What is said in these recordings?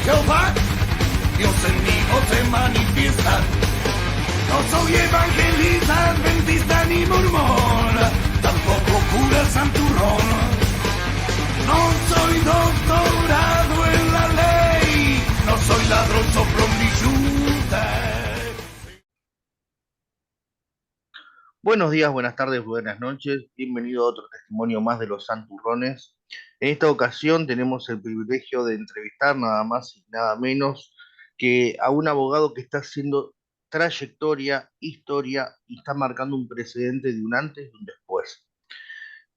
Jehová, Dios en mí no se manifiesta. No soy evangelista, adventista ni mormón, tampoco cura santurrón. No soy doctorado en la ley, no soy ladrón, soplón ni chuta. Buenos días, buenas tardes, buenas noches. Bienvenido a otro testimonio más de los santurrones. En esta ocasión tenemos el privilegio de entrevistar nada más y nada menos que a un abogado que está haciendo trayectoria, historia y está marcando un precedente de un antes y un después.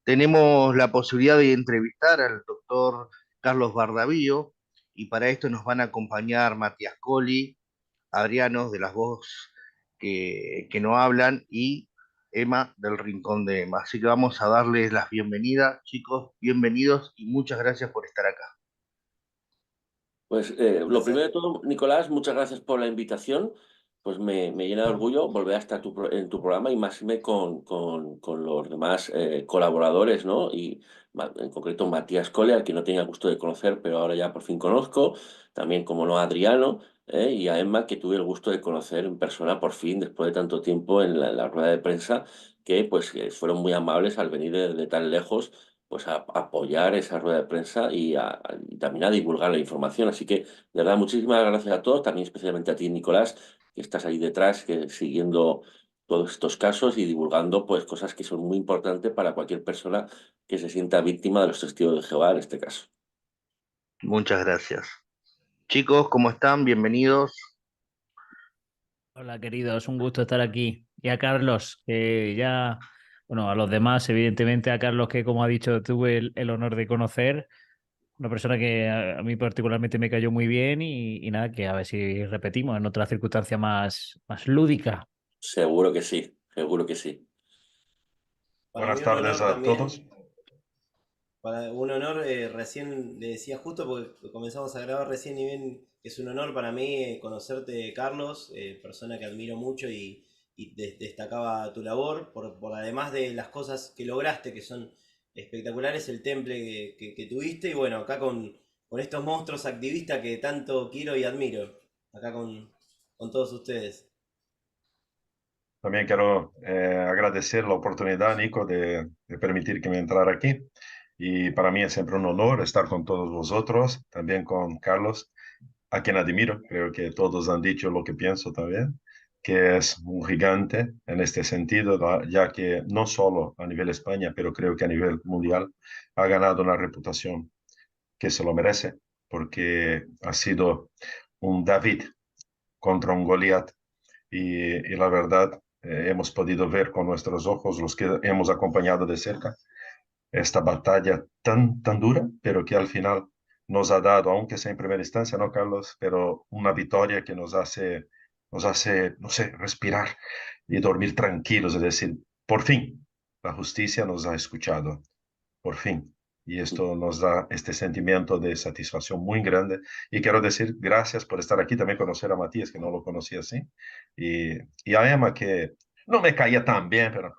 Tenemos la posibilidad de entrevistar al doctor Carlos Bardavío y para esto nos van a acompañar Matías Colli, Adrianos de las Voz que no hablan y Emma del Rincón de Emma. Así que vamos a darles las bienvenidas, chicos, bienvenidos y muchas gracias por estar acá. Pues lo primero de todo, Nicolás, muchas gracias por la invitación. Pues me llena de orgullo volver a estar en tu programa y más con los demás colaboradores, ¿no? Y en concreto Matías Cole, al que no tenía el gusto de conocer, pero ahora ya por fin conozco. También, como no, a Adriano, y a Emma, que tuve el gusto de conocer en persona por fin, después de tanto tiempo en la rueda de prensa, que pues fueron muy amables al venir de tan lejos pues a apoyar esa rueda de prensa y también a divulgar la información. Así que, de verdad, muchísimas gracias a todos, también especialmente a ti, Nicolás, que estás ahí detrás, que siguiendo todos estos casos y divulgando pues cosas que son muy importantes para cualquier persona que se sienta víctima de los testigos de Jehová en este caso. Muchas gracias. Chicos, ¿cómo están? Bienvenidos. Hola, queridos, un gusto estar aquí. Y a Carlos, que ya, bueno, a los demás, evidentemente, a Carlos, que como ha dicho, tuve el honor de conocer, una persona que a mí particularmente me cayó muy bien y nada, que a ver si repetimos en otra circunstancia más lúdica. Seguro que sí, seguro que sí. Buenas tardes a todos. Para un honor, recién le decía justo porque comenzamos a grabar recién y bien, que es un honor para mí conocerte, Carlos, persona que admiro mucho y destacaba tu labor, por además de las cosas que lograste, que son espectaculares, el temple que tuviste, y bueno, acá con estos monstruos activistas que tanto quiero y admiro, acá con todos ustedes. También quiero agradecer la oportunidad, Nico, de permitir que me entrara aquí. Y para mí es siempre un honor estar con todos vosotros, también con Carlos, a quien admiro. Creo que todos han dicho lo que pienso también, que es un gigante en este sentido, ya que no solo a nivel España, pero creo que a nivel mundial ha ganado una reputación que se lo merece, porque ha sido un David contra un Goliat y la verdad hemos podido ver con nuestros ojos, los que hemos acompañado de cerca, esta batalla tan dura, pero que al final nos ha dado, aunque sea en primera instancia, ¿no, Carlos? Pero una victoria que nos hace, no sé, respirar y dormir tranquilos, es decir, por fin, la justicia nos ha escuchado, por fin. Y esto nos da este sentimiento de satisfacción muy grande. Y quiero decir gracias por estar aquí, también conocer a Matías, que no lo conocía así, y a Emma, que no me caía tan bien, pero,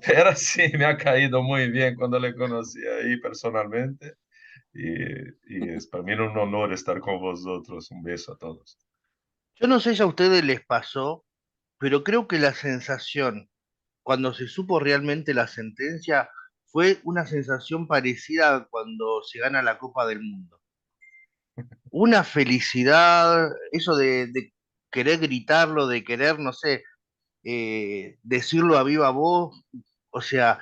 pero sí me ha caído muy bien cuando le conocí ahí personalmente. Y es para mí un honor estar con vosotros. Un beso a todos. Yo no sé si a ustedes les pasó, pero creo que la sensación, cuando se supo realmente la sentencia, fue una sensación parecida a cuando se gana la Copa del Mundo. Una felicidad, eso de querer gritarlo, de querer, no sé, decirlo a viva voz, o sea,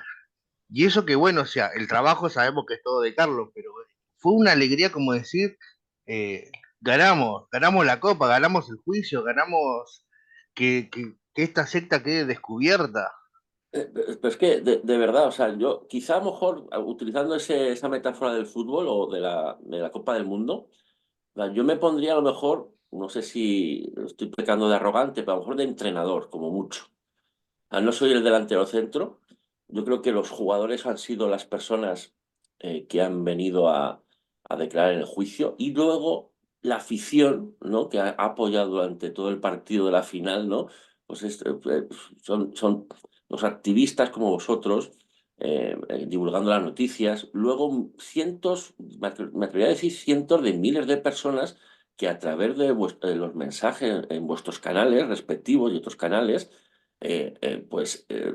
y eso que bueno, o sea, el trabajo sabemos que es todo de Carlos, pero fue una alegría como decir, ganamos la copa, ganamos el juicio, ganamos que esta secta quede descubierta. Pero es que, de verdad, o sea, yo quizá a lo mejor utilizando esa metáfora del fútbol o de la Copa del Mundo, yo me pondría a lo mejor, no sé si estoy pecando de arrogante, pero a lo mejor de entrenador, como mucho. No soy el delantero centro. Yo creo que los jugadores han sido las personas que han venido a declarar en el juicio y luego la afición, ¿no? Que ha apoyado durante todo el partido de la final, ¿no? Pues son los activistas como vosotros, divulgando las noticias. Luego cientos, me atrevería a decir cientos de miles de personas que a través de los mensajes en vuestros canales respectivos y otros canales,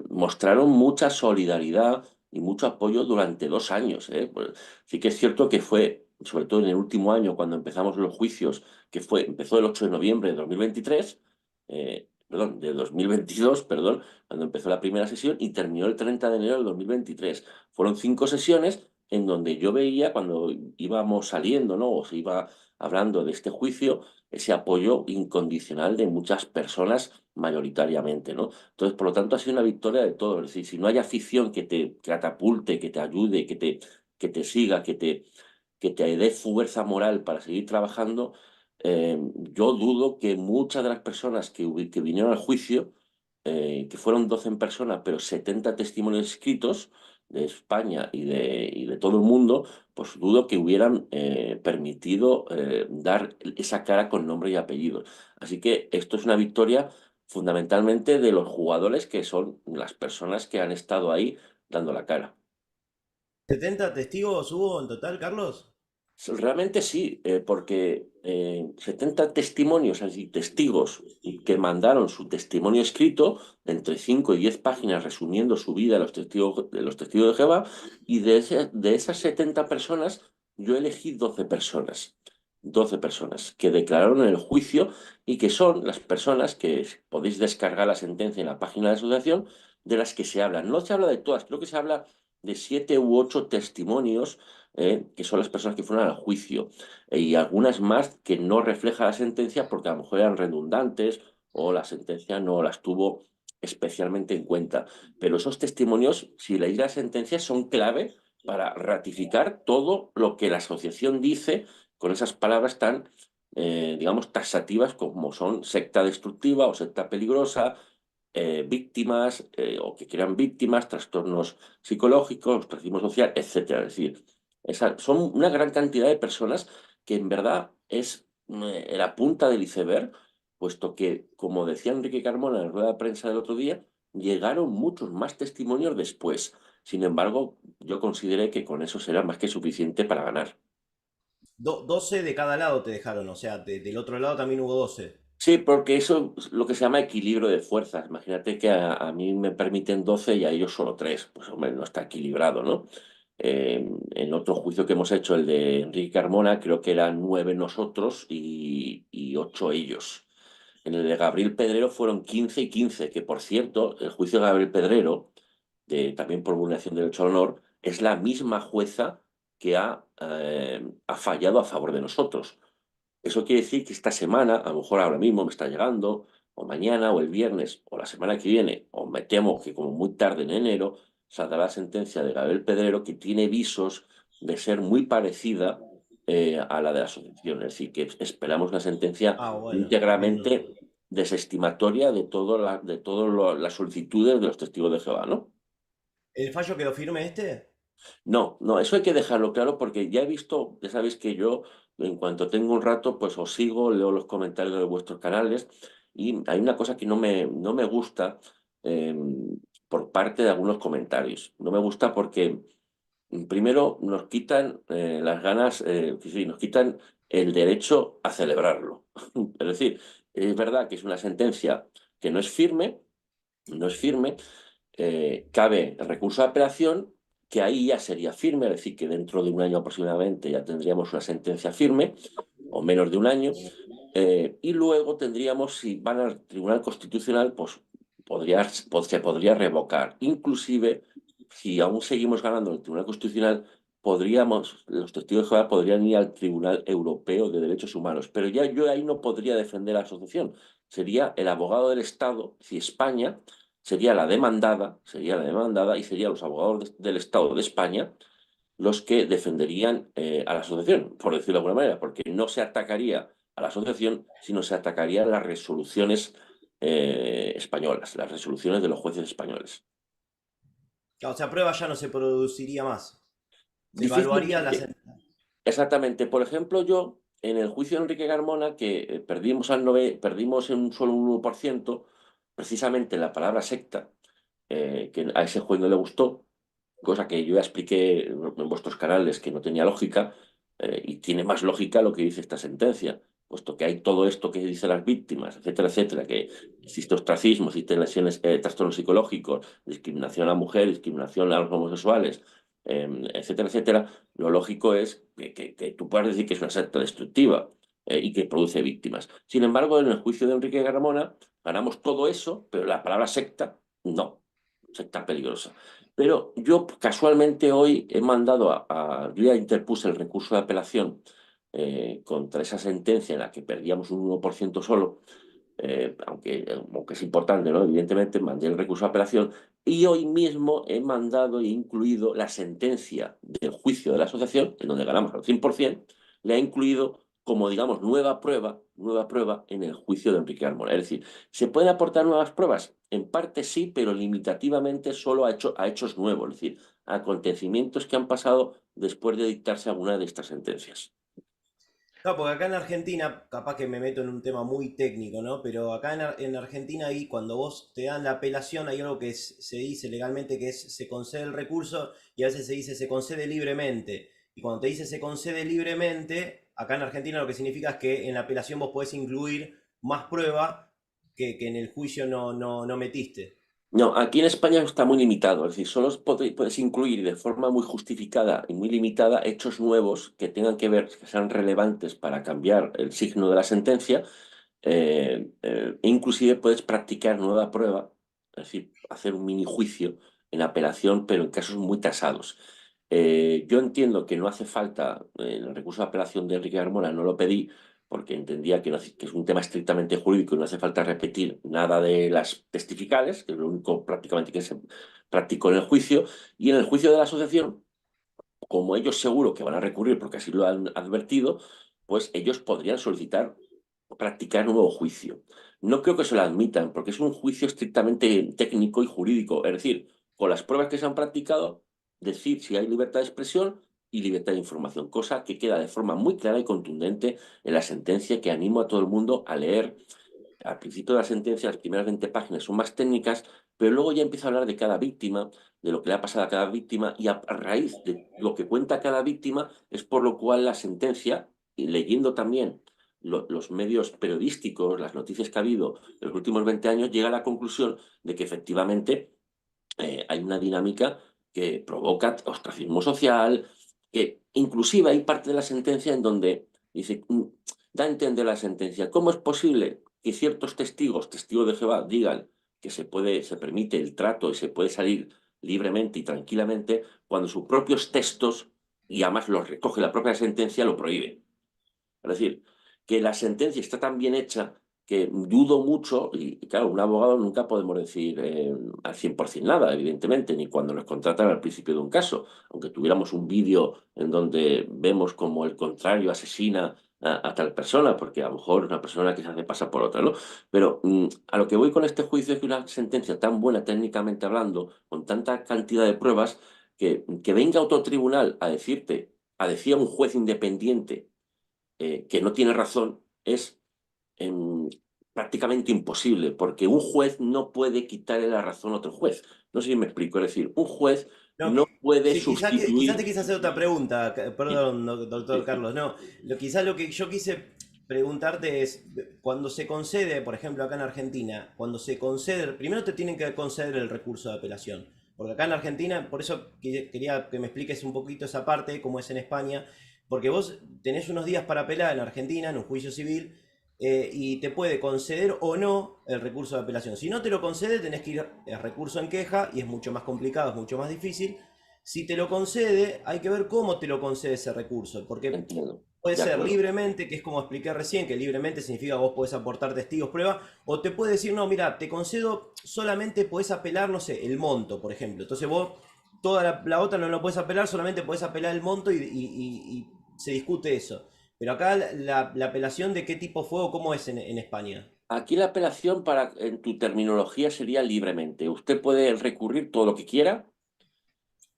mostraron mucha solidaridad y mucho apoyo durante 2 años. Pues, sí que es cierto que fue, sobre todo en el último año, cuando empezamos los juicios, empezó el 8 de noviembre de 2023, perdón, de 2022, perdón, cuando empezó la primera sesión y terminó el 30 de enero del 2023. Fueron 5 sesiones en donde yo veía, cuando íbamos saliendo, ¿no? O se iba hablando de este juicio, ese apoyo incondicional de muchas personas mayoritariamente, ¿no? Entonces, por lo tanto, ha sido una victoria de todos. Es decir, si no hay afición que te catapulte, que te ayude, que te siga, que te dé fuerza moral para seguir trabajando, yo dudo que muchas de las personas que vinieron al juicio, que fueron 12 en persona, pero 70 testimonios escritos de España y de todo el mundo, pues dudo que hubieran permitido dar esa cara con nombre y apellido. Así que esto es una victoria fundamentalmente de los jugadores, que son las personas que han estado ahí dando la cara. ¿70 testigos hubo en total, Carlos? Realmente sí, porque 70 testimonios, así testigos que mandaron su testimonio escrito de entre 5 y 10 páginas resumiendo su vida de los testigos de Jehová, y de esas 70 personas yo elegí 12 personas que declararon en el juicio y que son las personas que podéis descargar la sentencia en la página de la asociación, de las que se habla. No se habla de todas, creo que se habla de 7 u 8 testimonios, que son las personas que fueron al juicio, y algunas más que no refleja la sentencia porque a lo mejor eran redundantes o la sentencia no las tuvo especialmente en cuenta. Pero esos testimonios, si leéis la sentencia, son clave para ratificar todo lo que la asociación dice con esas palabras tan, digamos, taxativas como son secta destructiva o secta peligrosa, víctimas, o que crean víctimas, trastornos psicológicos, racismo social, etcétera. Es decir, son una gran cantidad de personas que en verdad es la punta del iceberg, puesto que, como decía Enrique Carmona en la rueda de prensa del otro día, llegaron muchos más testimonios después. Sin embargo, yo consideré que con eso será más que suficiente para ganar. 12 de cada lado te dejaron, o sea, del otro lado también hubo 12. Sí, porque eso es lo que se llama equilibrio de fuerzas. Imagínate que a mí me permiten 12 y a ellos solo 3. Pues hombre, no está equilibrado, ¿no? En otro juicio que hemos hecho, el de Enrique Carmona, creo que eran 9 nosotros y 8 ellos. En el de Gabriel Pedrero fueron 15 y 15, que por cierto, el juicio de Gabriel Pedrero, también por vulneración del derecho al honor, es la misma jueza que ha fallado a favor de nosotros. Eso quiere decir que esta semana, a lo mejor ahora mismo me está llegando, o mañana, o el viernes, o la semana que viene, o me temo que como muy tarde en enero, saldrá la sentencia de Gabriel Pedrero, que tiene visos de ser muy parecida a la de la asociación. Es decir, que esperamos una sentencia Ah, bueno, íntegramente bien. desestimatoria de todas las solicitudes de los testigos de Jehová, ¿no? ¿El fallo quedó firme este? No, no, eso hay que dejarlo claro porque ya he visto, ya sabéis que yo, en cuanto tengo un rato, pues os sigo, leo los comentarios de vuestros canales, y hay una cosa que no me gusta, eh, por parte de algunos comentarios. No me gusta porque, primero, nos quitan las ganas, sí, nos quitan el derecho a celebrarlo. Es decir, es verdad que es una sentencia que no es firme, cabe el recurso de apelación, que ahí ya sería firme, es decir, que dentro de un año aproximadamente ya tendríamos una sentencia firme, o menos de un año, y luego tendríamos, si van al Tribunal Constitucional, pues se podría revocar. Inclusive, si aún seguimos ganando en el Tribunal Constitucional, los testigos de Jehová podrían ir al Tribunal Europeo de Derechos Humanos, pero ya yo ahí no podría defender a la asociación. Sería el abogado del Estado, si España sería la demandada y serían los abogados del Estado de España los que defenderían a la asociación, por decirlo de alguna manera, porque no se atacaría a la asociación, sino se atacarían las resoluciones españolas, las resoluciones de los jueces españoles. O sea, prueba ya no se produciría más. Se evaluaría la Difícilmente. sentencia. Exactamente. Por ejemplo, yo, en el juicio de Enrique Carmona, que perdimos en un solo 1%, precisamente la palabra secta, que a ese juez no le gustó, cosa que yo ya expliqué en vuestros canales que no tenía lógica, y tiene más lógica lo que dice esta sentencia, puesto que hay todo esto que dicen las víctimas, etcétera, etcétera, que existe ostracismo, existen lesiones, trastornos psicológicos, discriminación a la mujer, discriminación a los homosexuales, etcétera, etcétera. Lo lógico es que tú puedas decir que es una secta destructiva, y que produce víctimas. Sin embargo, en el juicio de Enrique Carmona ganamos todo eso, pero la palabra secta, no, secta peligrosa. Pero yo casualmente hoy he mandado yo ya interpuse el recurso de apelación contra esa sentencia en la que perdíamos un 1% solo, aunque es importante, ¿no? Evidentemente mandé el recurso de apelación y hoy mismo he mandado e incluido la sentencia del juicio de la asociación, en donde ganamos al 100%, le ha incluido como, digamos, nueva prueba en el juicio de Enrique Carmona. Es decir, ¿se pueden aportar nuevas pruebas? En parte sí, pero limitativamente solo a hechos nuevos, es decir, a acontecimientos que han pasado después de dictarse alguna de estas sentencias. No, porque acá en Argentina, capaz que me meto en un tema muy técnico, ¿no? Pero acá en Argentina ahí, cuando vos te dan la apelación, hay algo que se dice legalmente que es se concede el recurso y a veces se dice se concede libremente. Y cuando te dice se concede libremente, acá en Argentina lo que significa es que en la apelación vos podés incluir más prueba que en el juicio no metiste. No, aquí en España está muy limitado, es decir, solo puedes incluir de forma muy justificada y muy limitada hechos nuevos que tengan que ver, que sean relevantes para cambiar el signo de la sentencia, e inclusive puedes practicar nueva prueba, es decir, hacer un mini juicio en apelación, pero en casos muy tasados. Yo entiendo que no hace falta, en el recurso de apelación de Enrique Carmona no lo pedí, porque entendía que es un tema estrictamente jurídico y no hace falta repetir nada de las testificales, que es lo único prácticamente que se practicó en el juicio, y en el juicio de la asociación, como ellos seguro que van a recurrir porque así lo han advertido, pues ellos podrían solicitar practicar nuevo juicio. No creo que se lo admitan, porque es un juicio estrictamente técnico y jurídico, es decir, con las pruebas que se han practicado, decir si hay libertad de expresión y libertad de información, cosa que queda de forma muy clara y contundente en la sentencia que animo a todo el mundo a leer. Al principio de la sentencia, las primeras 20 páginas son más técnicas, pero luego ya empieza a hablar de cada víctima, de lo que le ha pasado a cada víctima, y a raíz de lo que cuenta cada víctima es por lo cual la sentencia, y leyendo también los medios periodísticos, las noticias que ha habido en los últimos 20 años, llega a la conclusión de que efectivamente hay una dinámica que provoca ostracismo social, que inclusive hay parte de la sentencia en donde dice, da a entender la sentencia, ¿cómo es posible que ciertos testigos de Jehová, digan que se permite el trato y se puede salir libremente y tranquilamente cuando sus propios textos, y además los recoge la propia sentencia, lo prohíben? Es decir, que la sentencia está tan bien hecha que dudo mucho, y claro, un abogado nunca podemos decir al 100% nada, evidentemente, ni cuando nos contratan al principio de un caso, aunque tuviéramos un vídeo en donde vemos como el contrario asesina a tal persona, porque a lo mejor es una persona que se hace pasar por otra, ¿no? Pero a lo que voy con este juicio es que una sentencia tan buena técnicamente hablando, con tanta cantidad de pruebas, que venga otro tribunal a decirte, a decir a un juez independiente, que no tiene razón, es prácticamente imposible, porque un juez no puede quitarle la razón a otro juez. No sé si me explico, es decir, un juez no puede Sí, quizás sustituir. te quise hacer otra pregunta, perdón, doctor Carlos. No, quizás lo que yo quise preguntarte es, cuando se concede, por ejemplo, acá en Argentina, cuando se concede, primero te tienen que conceder el recurso de apelación. Porque acá en Argentina, por eso quería que me expliques un poquito esa parte, cómo es en España, porque vos tenés unos días para apelar en Argentina, en un juicio civil, y te puede conceder o no el recurso de apelación. Si no te lo concede, tenés que ir a recurso en queja y es mucho más complicado, es mucho más difícil. Si te lo concede, hay que ver cómo te lo concede ese recurso, porque Entiendo. puede De ser acuerdo. libremente, que es como expliqué recién, que libremente significa vos podés aportar testigos, pruebas, o te puede decir, no, mira, te concedo, solamente podés apelar, no sé, el monto, por ejemplo. Entonces vos, toda la otra no lo podés apelar, solamente podés apelar el monto y se discute eso. Pero acá la apelación de qué tipo fue o cómo es en España. Aquí la apelación en tu terminología sería libremente. Usted puede recurrir todo lo que quiera.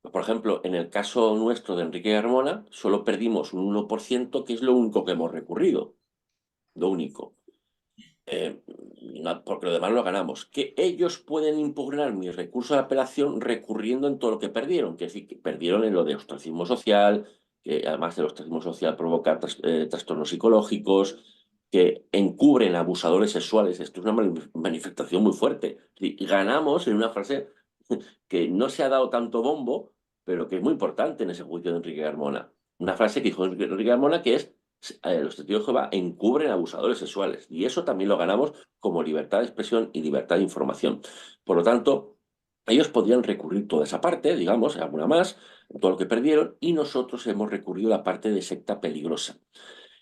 Por ejemplo, en el caso nuestro de Enrique Carmona, solo perdimos un 1%, que es lo único que hemos recurrido. Lo único. porque lo demás lo ganamos. Que ellos pueden impugnar mi recurso de apelación recurriendo en todo lo que perdieron, que es decir, que perdieron en lo de ostracismo social, que además del ostracismo social provoca trastornos psicológicos, que encubren abusadores sexuales. Esto es una manifestación muy fuerte. Y ganamos en una frase que no se ha dado tanto bombo, pero que es muy importante en ese juicio de Enrique Carmona. Una frase que dijo Enrique Carmona que es los testigos de Jehová encubren abusadores sexuales. Y eso también lo ganamos como libertad de expresión y libertad de información. Por lo tanto, ellos podrían recurrir toda esa parte, digamos, alguna más, todo lo que perdieron, y nosotros hemos recurrido a la parte de secta peligrosa.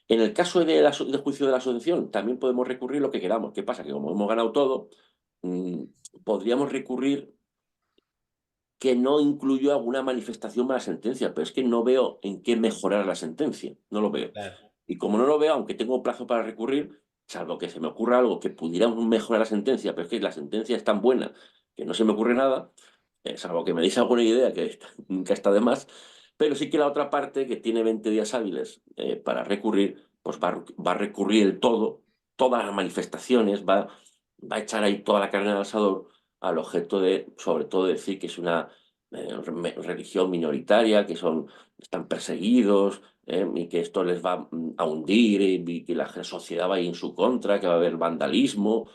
En el caso del juicio de la asociación, también podemos recurrir lo que queramos. ¿Qué pasa? Que como hemos ganado todo, mmm, podríamos recurrir que no incluyó alguna manifestación para la sentencia, pero es que no veo en qué mejorar la sentencia, no lo veo. Claro. Y como no lo veo, aunque tengo plazo para recurrir, salvo que se me ocurra algo que pudiera mejorar la sentencia, pero es que la sentencia es tan buena que no se me ocurre nada, salvo que me deis alguna idea que nunca está de más, pero sí que la otra parte, que tiene 20 días hábiles para recurrir, pues va a recurrir el todo, todas las manifestaciones, va a echar ahí toda la carne al asador al objeto de, sobre todo, decir que es una religión minoritaria, que están perseguidos, y que esto les va a hundir y que la sociedad va a ir en su contra, que va a haber vandalismo.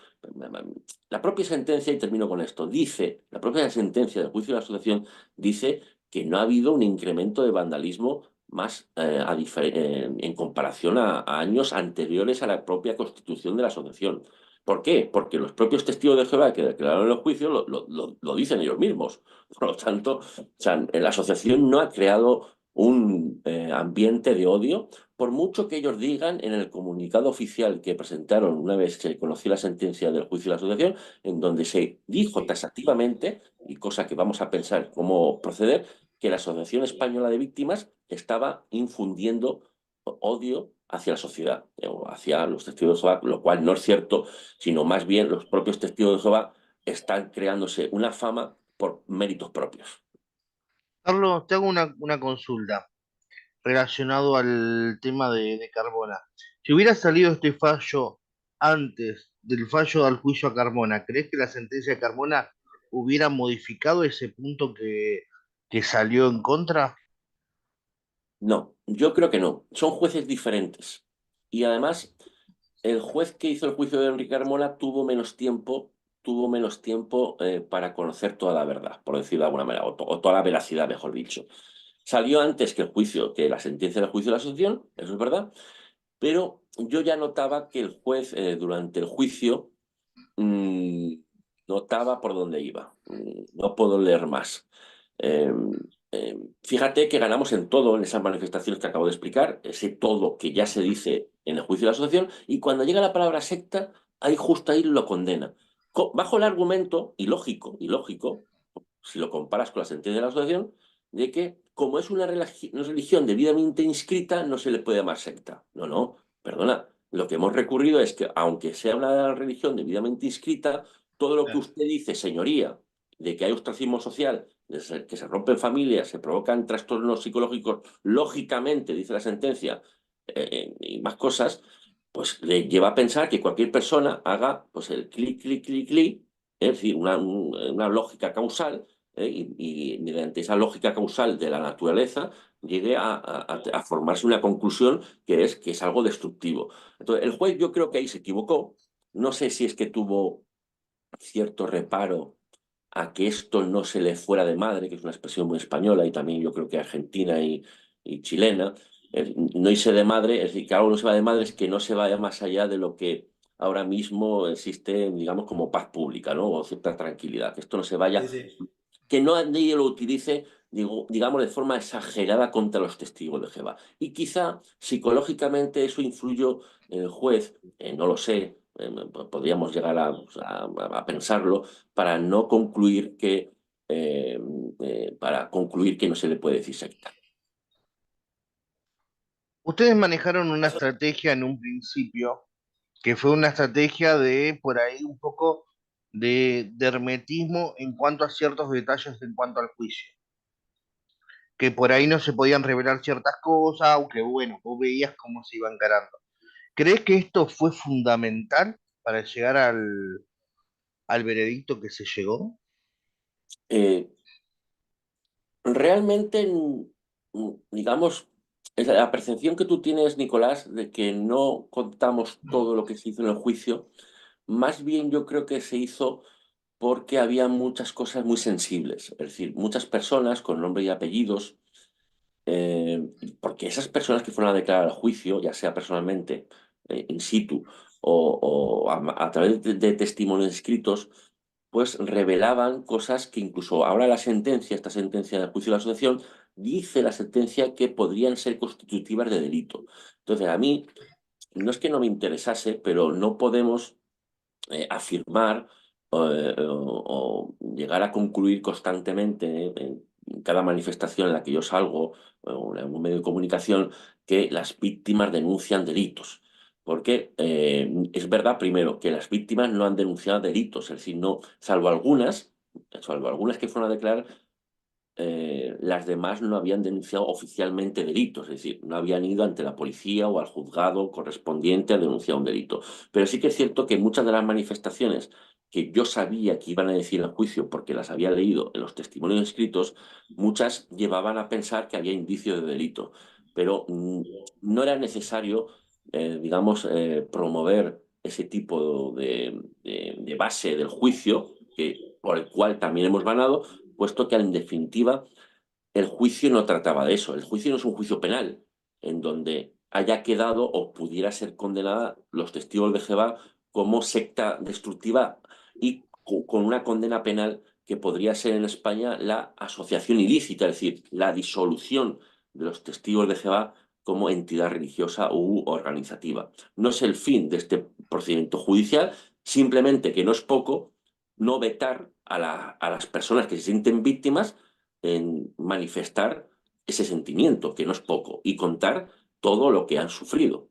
La propia sentencia, y termino con esto, dice, la propia sentencia del juicio de la asociación dice que no ha habido un incremento de vandalismo más en comparación a años anteriores a la propia constitución de la asociación. ¿Por qué? Porque los propios testigos de Jehová que declararon en los juicios lo dicen ellos mismos. Por lo tanto, o sea, la asociación no ha creado un ambiente de odio, por mucho que ellos digan en el comunicado oficial que presentaron una vez que se conoció la sentencia del juicio de la asociación, en donde se dijo taxativamente, y cosa que vamos a pensar cómo proceder, que la Asociación Española de Víctimas estaba infundiendo odio hacia la sociedad o hacia los testigos de Jehová, lo cual no es cierto, sino más bien los propios testigos de Jehová están creándose una fama por méritos propios. Carlos, te hago una consulta relacionado al tema de Carbona. Si hubiera salido este fallo antes del fallo del juicio a Carmona, ¿crees que la sentencia de Carmona hubiera modificado ese punto que salió en contra? No, yo creo que no. Son jueces diferentes. Y además, el juez que hizo el juicio de Enrique Carmona tuvo menos tiempo para conocer toda la verdad, por decirlo de alguna manera, o toda la veracidad, mejor dicho. Salió antes que el juicio, que la sentencia del juicio de la asociación, eso es verdad, pero yo ya notaba que el juez durante el juicio mmm, notaba por dónde iba. No puedo leer más. Eh, Fíjate que ganamos en todo en esas manifestaciones que acabo de explicar, ese todo que ya se dice en el juicio de la asociación, y cuando llega la palabra secta, ahí justo ahí lo condena. Bajo el argumento, y lógico, si lo comparas con la sentencia de la asociación, de que como es una religión debidamente inscrita, no se le puede llamar secta. No, no, perdona. Lo que hemos recurrido es que, aunque sea una religión debidamente inscrita, todo lo que Claro. usted dice, señoría, de que hay ostracismo social, que se rompen familias, se provocan trastornos psicológicos, lógicamente, dice la sentencia, y más cosas, pues le lleva a pensar que cualquier persona haga pues el clic, clic, clic, clic, es decir, una lógica causal, y mediante esa lógica causal de la naturaleza llegue a formarse una conclusión que es algo destructivo. Entonces, el juez yo creo que ahí se equivocó. No sé si es que tuvo cierto reparo a que esto no se le fuera de madre, que es una expresión muy española y también yo creo que argentina y chilena. No irse de madre, es decir, que algo no se va de madre, es que no se vaya más allá de lo que ahora mismo existe, digamos, como paz pública, ¿no? O cierta tranquilidad, que esto no se vaya, Sí, sí. que no nadie lo utilice, digamos, de forma exagerada contra los testigos de Jehová. Y quizá psicológicamente eso influyó en el juez, no lo sé, podríamos llegar a pensarlo, para no concluir para concluir que no se le puede decir secta. Ustedes manejaron una estrategia en un principio, que fue una estrategia de, por ahí, un poco de hermetismo en cuanto a ciertos detalles en cuanto al juicio, que por ahí no se podían revelar ciertas cosas, aunque bueno, vos veías cómo se iba encarando. ¿Crees que esto fue fundamental para llegar al veredicto que se llegó? Eh, Realmente, digamos, es la percepción que tú tienes, Nicolás, de que no contamos todo lo que se hizo en el juicio, más bien yo creo que se hizo porque había muchas cosas muy sensibles, es decir, muchas personas con nombre y apellidos, porque esas personas que fueron a declarar al juicio, ya sea personalmente, in situ, o a través de testimonios escritos, pues revelaban cosas que incluso ahora la sentencia, esta sentencia del juicio de la asociación, dice la sentencia que podrían ser constitutivas de delito. Entonces, a mí, no es que no me interesase, pero no podemos afirmar o llegar a concluir constantemente en cada manifestación en la que yo salgo o en algún medio de comunicación que las víctimas denuncian delitos. Porque es verdad, primero, que las víctimas no han denunciado delitos, es decir, no, salvo algunas que fueron a declarar, las demás no habían denunciado oficialmente delitos, es decir, no habían ido ante la policía o al juzgado correspondiente a denunciar un delito. Pero sí que es cierto que muchas de las manifestaciones que yo sabía que iban a decir en el juicio porque las había leído en los testimonios escritos, muchas llevaban a pensar que había indicios de delito. Pero no era necesario, digamos, promover ese tipo de base del juicio, por el cual también hemos ganado, puesto que en definitiva el juicio no trataba de eso. El juicio no es un juicio penal, en donde haya quedado o pudiera ser condenada los testigos de Jehová como secta destructiva y con una condena penal que podría ser en España la asociación ilícita, es decir, la disolución de los testigos de Jehová como entidad religiosa u organizativa. No es el fin de este procedimiento judicial, simplemente que no es poco no vetar a las personas que se sienten víctimas en manifestar ese sentimiento, que no es poco, y contar todo lo que han sufrido.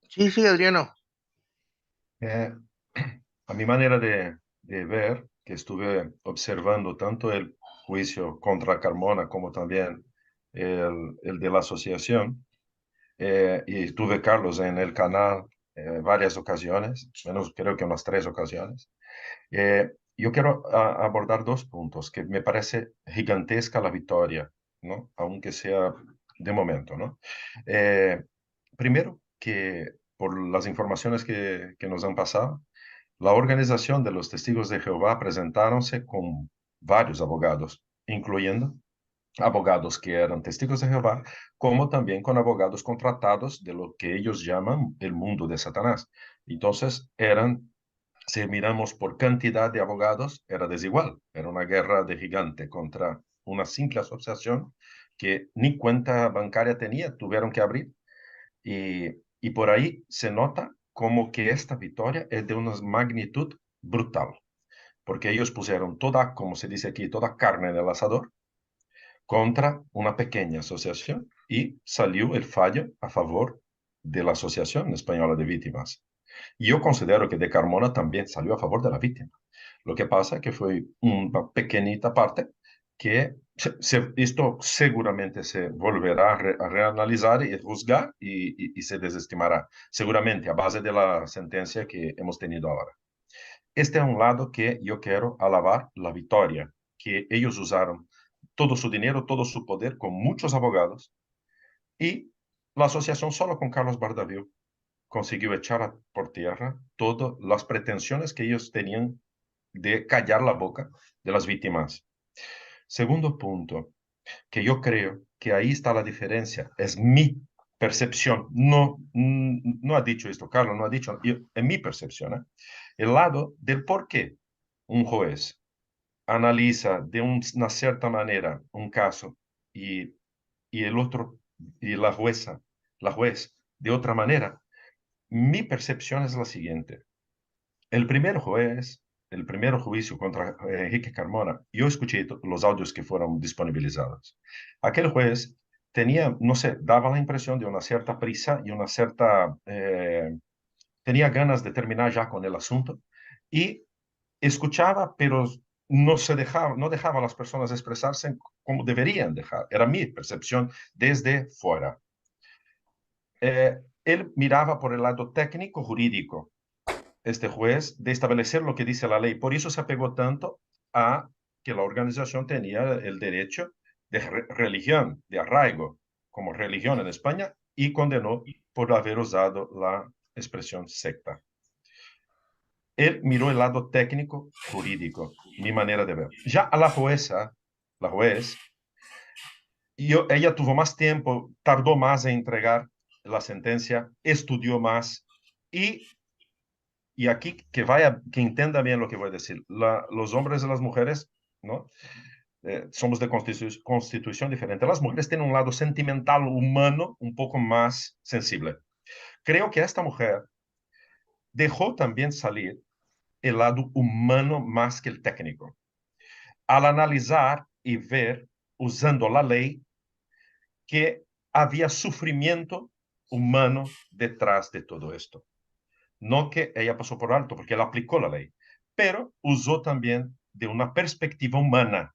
Sí, sí, Adriano. Eh, a mi manera de ver, que estuve observando tanto el juicio contra Carmona como también el de la asociación, y tuve Carlos en el canal varias ocasiones, menos creo que unas 3 ocasiones. Yo quiero abordar 2 puntos que me parece gigantesca la victoria, ¿no? Aunque sea de momento, ¿no? Primero, que por las informaciones que nos han pasado, la organización de los testigos de Jehová presentaronse con varios abogados, incluyendo abogados que eran testigos de Jehová, como también con abogados contratados de lo que ellos llaman el mundo de Satanás. Entonces, si miramos por cantidad de abogados, era desigual. Era una guerra de gigante contra una simple asociación que ni cuenta bancaria tenía, tuvieron que abrir. Y por ahí se nota como que esta victoria es de una magnitud brutal, porque ellos pusieron toda, como se dice aquí, toda carne en el asador contra una pequeña asociación y salió el fallo a favor de la Asociación Española de Víctimas. Y yo considero que de Carmona también salió a favor de la víctima. Lo que pasa es que fue una pequeñita parte que esto seguramente se volverá a reanalizar y juzgar y se desestimará, seguramente a base de la sentencia que hemos tenido ahora. Este es un lado que yo quiero alabar la victoria, que ellos usaron todo su dinero, todo su poder con muchos abogados y la asociación solo con Carlos Bardaviu consiguió echar por tierra todas las pretensiones que ellos tenían de callar la boca de las víctimas. Segundo punto, que yo creo que ahí está la diferencia, es mi percepción, no ha dicho esto Carlos, no ha dicho, en mi percepción, el lado del por qué un juez analiza de una cierta manera un caso y el otro, y la juez de otra manera. Mi percepción es la siguiente. El primer juicio contra Enrique Carmona, yo escuché los audios que fueron disponibilizados. Aquel juez tenía, no sé, daba la impresión de una cierta prisa y una cierta, tenía ganas de terminar ya con el asunto y escuchaba, pero no dejaba a las personas expresarse como deberían dejar. Era mi percepción desde fuera. él miraba por el lado técnico jurídico, este juez, de establecer lo que dice la ley. Por eso se apegó tanto a que la organización tenía el derecho de religión, de arraigo, como religión en España, y condenó por haber usado la expresión secta. Él miró el lado técnico jurídico, mi manera de ver. Ya a la juez, ella tuvo más tiempo, tardó más en entregar la sentencia, estudió más y aquí que entienda bien lo que voy a decir. Los hombres y las mujeres, ¿no? Somos de constitución diferente. Las mujeres tienen un lado sentimental, humano, un poco más sensible. Creo que esta mujer dejó también salir el lado humano más que el técnico. Al analizar y ver, usando la ley, que había sufrimiento humano detrás de todo esto. No que ella pasó por alto, porque ella aplicó la ley, pero usó también de una perspectiva humana.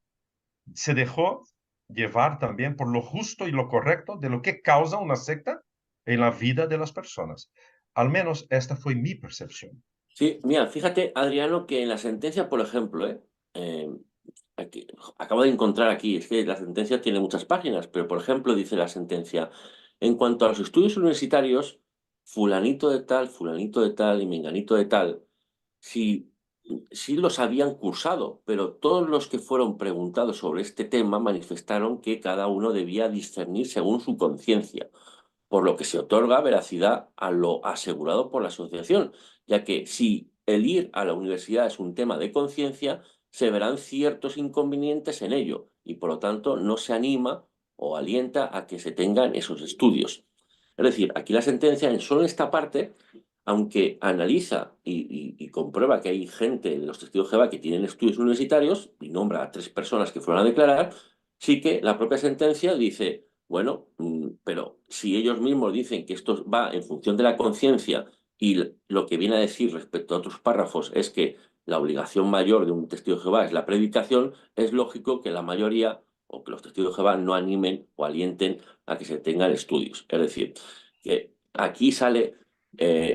Se dejó llevar también por lo justo y lo correcto de lo que causa una secta en la vida de las personas. Al menos esta fue mi percepción. Sí, mira, fíjate, Adriano, que en la sentencia, por ejemplo, acabo de encontrar aquí, es que la sentencia tiene muchas páginas, pero por ejemplo dice la sentencia, en cuanto a los estudios universitarios, fulanito de tal y menganito de tal, sí, sí los habían cursado, pero todos los que fueron preguntados sobre este tema manifestaron que cada uno debía discernir según su conciencia, por lo que se otorga veracidad a lo asegurado por la asociación, ya que si el ir a la universidad es un tema de conciencia, se verán ciertos inconvenientes en ello y por lo tanto no se anima o alienta a que se tengan esos estudios. Es decir, aquí la sentencia, en solo esta parte, aunque analiza y comprueba que hay gente de los testigos de Jehová que tienen estudios universitarios y nombra a 3 personas que fueron a declarar, sí que la propia sentencia dice, bueno, pero si ellos mismos dicen que esto va en función de la conciencia y lo que viene a decir respecto a otros párrafos es que la obligación mayor de un testigo de Jehová es la predicación, es lógico que la mayoría o que los testigos de Jehová no animen o alienten a que se tengan estudios. Es decir, que aquí sale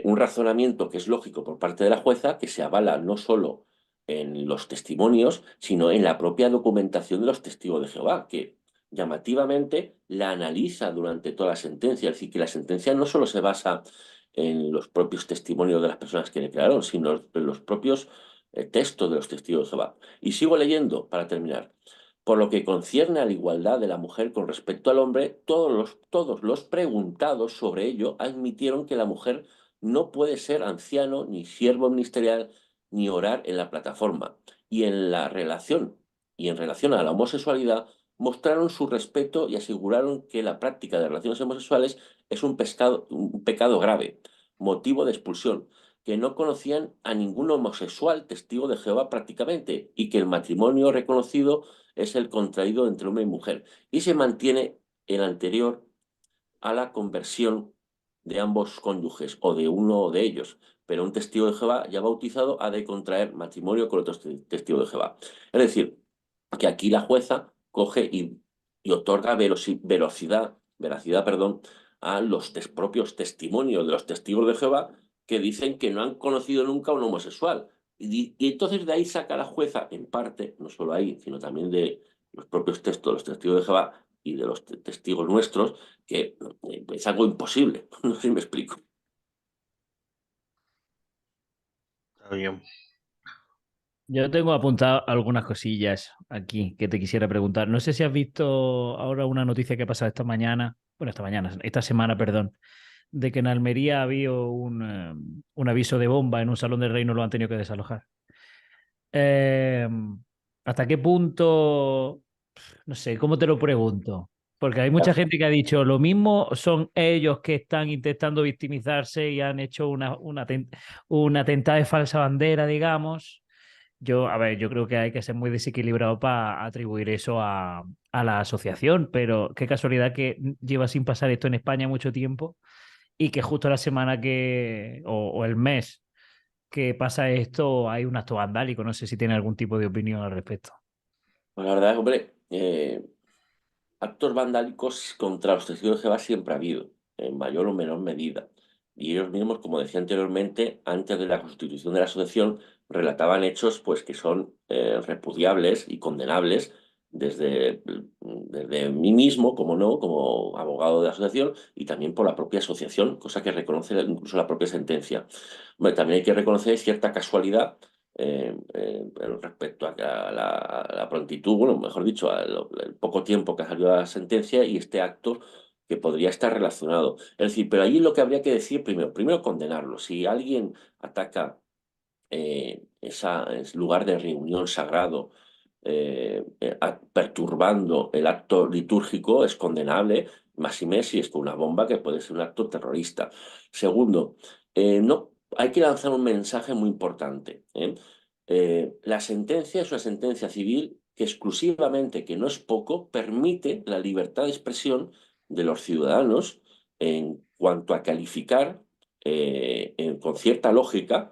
un razonamiento que es lógico por parte de la jueza, que se avala no solo en los testimonios, sino en la propia documentación de los testigos de Jehová, que llamativamente la analiza durante toda la sentencia. Es decir, que la sentencia no solo se basa en los propios testimonios de las personas que declararon, sino en los propios textos de los testigos de Jehová. Y sigo leyendo para terminar. Por lo que concierne a la igualdad de la mujer con respecto al hombre, todos los preguntados sobre ello admitieron que la mujer no puede ser anciano, ni siervo ministerial, ni orar en la plataforma. Y en relación a la homosexualidad, mostraron su respeto y aseguraron que la práctica de relaciones homosexuales es un pecado grave, motivo de expulsión, que no conocían a ningún homosexual testigo de Jehová prácticamente, y que el matrimonio reconocido es el contraído entre hombre y mujer, y se mantiene el anterior a la conversión de ambos cónyuges o de uno de ellos, pero un testigo de Jehová ya bautizado ha de contraer matrimonio con otro testigo de Jehová. Es decir, que aquí la jueza coge y otorga veracidad, a los propios testimonios de los testigos de Jehová que dicen que no han conocido nunca a un homosexual. Y entonces de ahí saca la jueza, en parte, no solo ahí, sino también de los propios textos de los testigos de Jehová y de los testigos nuestros, que es algo imposible. No sé si me explico. Está bien. Yo tengo apuntado algunas cosillas aquí que te quisiera preguntar. No sé si has visto ahora una noticia que ha pasado esta semana, perdón, de que en Almería había un aviso de bomba en un salón del reino, lo han tenido que desalojar. Eh, ¿Hasta qué punto? No sé, ¿cómo te lo pregunto? Porque hay mucha gente que ha dicho lo mismo, son ellos que están intentando victimizarse y han hecho un atentado de falsa bandera, digamos. A ver, yo creo que hay que ser muy desequilibrado para atribuir eso a la asociación, pero qué casualidad que lleva sin pasar esto en España mucho tiempo y que justo la semana o el mes que pasa esto hay un acto vandálico. No sé si tiene algún tipo de opinión al respecto. Pues la verdad, hombre, actos vandálicos contra los testigos de Jehová siempre ha habido, en mayor o menor medida. y ellos mismos, como decía anteriormente, antes de la constitución de la asociación, relataban hechos pues, que son repudiables y condenables desde mí mismo, como no, como abogado de la asociación, y también por la propia asociación, cosa que reconoce incluso la propia sentencia. Bueno, también hay que reconocer cierta casualidad respecto a la prontitud, bueno, mejor dicho, al poco tiempo que salió la sentencia y este acto que podría estar relacionado. Es decir, pero allí lo que habría que decir primero condenarlo. Si alguien ataca ese lugar de reunión sagrado, perturbando el acto litúrgico, es condenable, máxime si es con una bomba, que puede ser un acto terrorista. Segundo, no, hay que lanzar un mensaje muy importante. La sentencia es una sentencia civil que exclusivamente, que no es poco, permite la libertad de expresión de los ciudadanos en cuanto a calificar con cierta lógica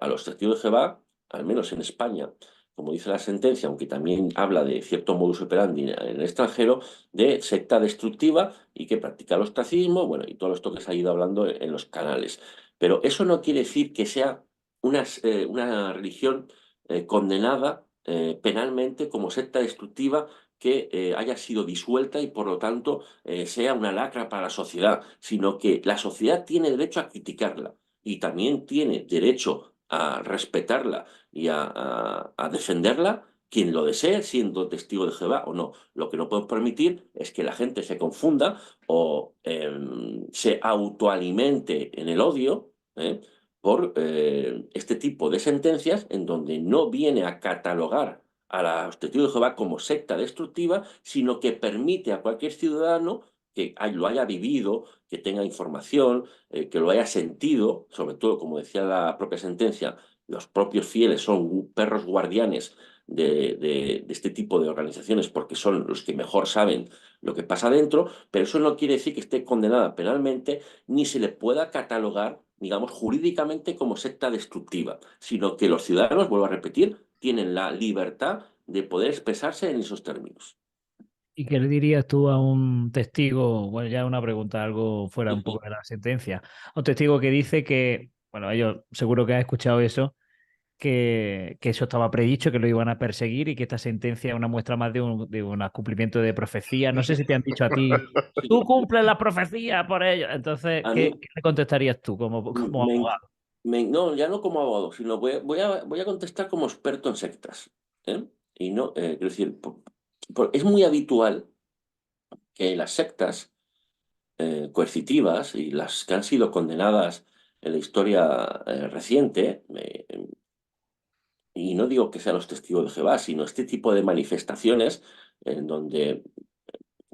a los testigos de Jehová, al menos en España, como dice la sentencia, aunque también habla de cierto modus operandi en el extranjero, de secta destructiva y que practica el ostracismo, bueno, y todo esto que se ha ido hablando en los canales. Pero eso no quiere decir que sea una religión condenada penalmente como secta destructiva que haya sido disuelta y por lo tanto sea una lacra para la sociedad, sino que la sociedad tiene derecho a criticarla y también tiene derecho a respetarla y a defenderla quien lo desee, siendo testigo de Jehová o no. Lo que no podemos permitir es que la gente se confunda o se autoalimente en el odio por este tipo de sentencias en donde no viene a catalogar a los testigos de Jehová como secta destructiva, sino que permite a cualquier ciudadano que lo haya vivido, que tenga información, que lo haya sentido, sobre todo, como decía la propia sentencia, los propios fieles son perros guardianes de este tipo de organizaciones porque son los que mejor saben lo que pasa dentro, pero eso no quiere decir que esté condenada penalmente ni se le pueda catalogar, digamos, jurídicamente como secta destructiva, sino que los ciudadanos, vuelvo a repetir, tienen la libertad de poder expresarse en esos términos. ¿Y qué le dirías tú a un testigo? Bueno, ya una pregunta algo fuera un poco de la sentencia. A un testigo que dice que, bueno, ellos seguro que has escuchado eso, que eso estaba predicho, que lo iban a perseguir y que esta sentencia es una muestra más de un cumplimiento de profecía. No sé si te han dicho a ti, tú cumples la profecía por ello. Entonces, A ¿qué, mí qué le contestarías tú como me, abogado? no, ya no como abogado, sino voy a contestar como experto en sectas. ¿Eh? Y no, quiero decir, es muy habitual que las sectas coercitivas y las que han sido condenadas en la historia reciente, y no digo que sean los testigos de Jehová, sino este tipo de manifestaciones en donde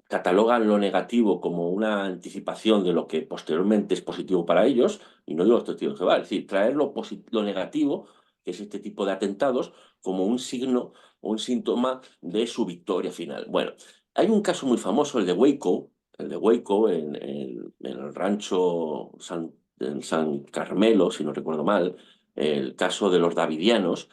catalogan lo negativo como una anticipación de lo que posteriormente es positivo para ellos, y no digo los testigos de Jehová, es decir, traer lo negativo, que es este tipo de atentados, como un signo o un síntoma de su victoria final. Bueno, hay un caso muy famoso, el de Waco en el rancho en San Carmelo, si no recuerdo mal, el caso de los davidianos,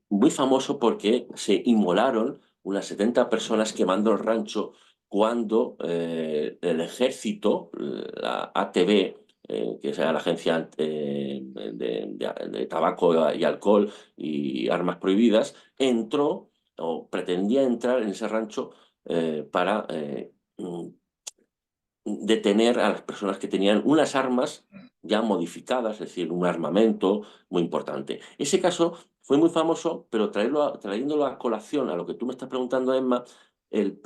muy famoso porque se inmolaron unas 70 personas quemando el rancho cuando el ejército, la ATB, que es la agencia de tabaco y alcohol y armas prohibidas, entró o pretendía entrar en ese rancho para detener a las personas que tenían unas armas ya modificadas, es decir, un armamento muy importante. Ese caso fue muy famoso, pero trayéndolo a colación a lo que tú me estás preguntando, Emma, el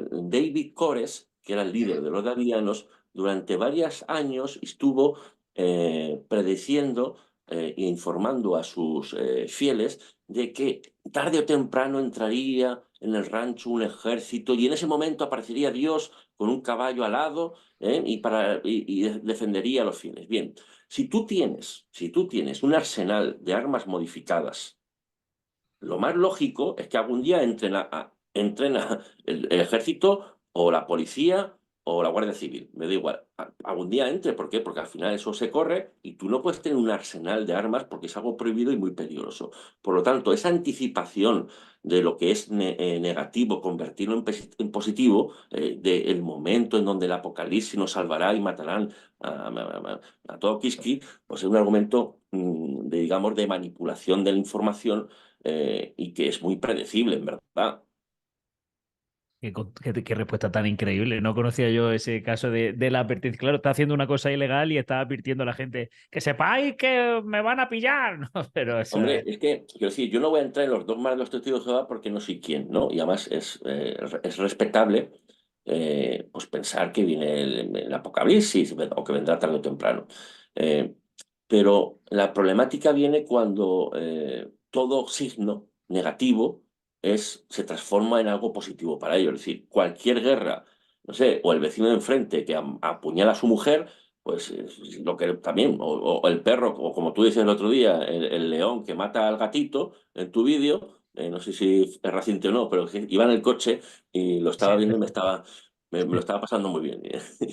David Kores, que era el líder de los davidianos, durante varios años estuvo predeciendo e informando a sus fieles de que tarde o temprano entraría en el rancho un ejército y en ese momento aparecería Dios con un caballo alado y defendería a los fieles. Bien, si tú tienes un arsenal de armas modificadas, lo más lógico es que algún día entrena el ejército o la policía o la Guardia Civil, me da igual. Algún día entre, ¿por qué? Porque al final eso se corre y tú no puedes tener un arsenal de armas porque es algo prohibido y muy peligroso. Por lo tanto, esa anticipación de lo que es negativo, convertirlo en positivo, del momento en donde el apocalipsis nos salvará y matarán a todo Kiski, pues es un argumento, digamos, de manipulación de la información y que es muy predecible, en verdad. Qué respuesta tan increíble. No conocía yo ese caso de la advertencia. Claro, está haciendo una cosa ilegal y está advirtiendo a la gente que sepáis que me van a pillar. ¿No? Pero eso Hombre, es. es que, quiero decir, yo no voy a entrar en los dogmas de los testigos de Jehová porque no soy quien, ¿no? Y además es respetable pues pensar que viene el apocalipsis o que vendrá tarde o temprano. Eh, pero la problemática viene cuando todo signo negativo se transforma en algo positivo para ellos. Es decir, cualquier guerra, no sé, o el vecino de enfrente que apuñala a su mujer, pues lo que también, o el perro, o como tú dices el otro día, el león que mata al gatito en tu vídeo, no sé si es reciente o no, pero que iba en el coche y lo Sí, estaba viendo y me lo estaba pasando muy bien.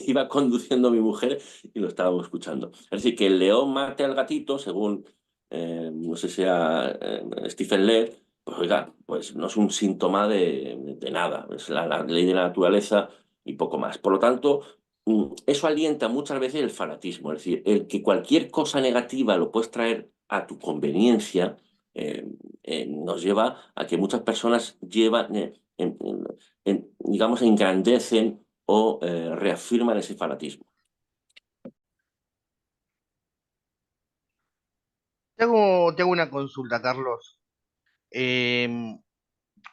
Iba conduciendo a mi mujer y lo estábamos escuchando. Es decir, que el león mate al gatito, según, no sé si sea Stephen Lev, pues oiga, pues no es un síntoma de nada, es la ley de la naturaleza y poco más. Por lo tanto, eso alienta muchas veces el fanatismo, es decir, el que cualquier cosa negativa lo puedes traer a tu conveniencia, nos lleva a que muchas personas digamos, engrandecen o reafirman ese fanatismo. Te hago una consulta, Carlos. Em,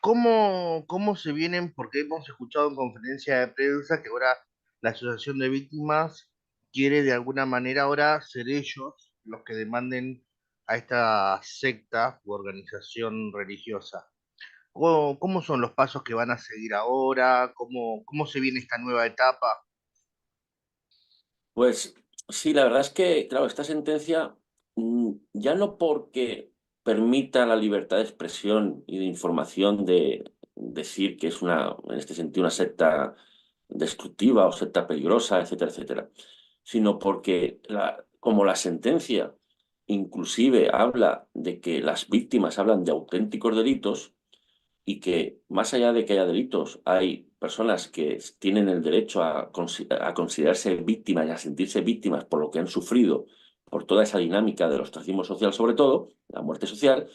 ¿Cómo se vienen? Porque hemos escuchado en conferencia de prensa que ahora la Asociación de Víctimas quiere de alguna manera ahora ser ellos los que demanden a esta secta u organización religiosa. ¿Cómo son los pasos que van a seguir ahora? ¿Cómo se viene esta nueva etapa? Pues sí, la verdad es que, claro, esta sentencia, ya no porque permita la libertad de expresión y de información de decir que es en este sentido, una secta destructiva o secta peligrosa, etcétera, etcétera, sino porque como la sentencia inclusive habla de que las víctimas hablan de auténticos delitos, y que más allá de que haya delitos, hay personas que tienen el derecho a considerarse víctimas y a sentirse víctimas por lo que han sufrido, por toda esa dinámica del ostracismo social, sobre todo, la muerte social,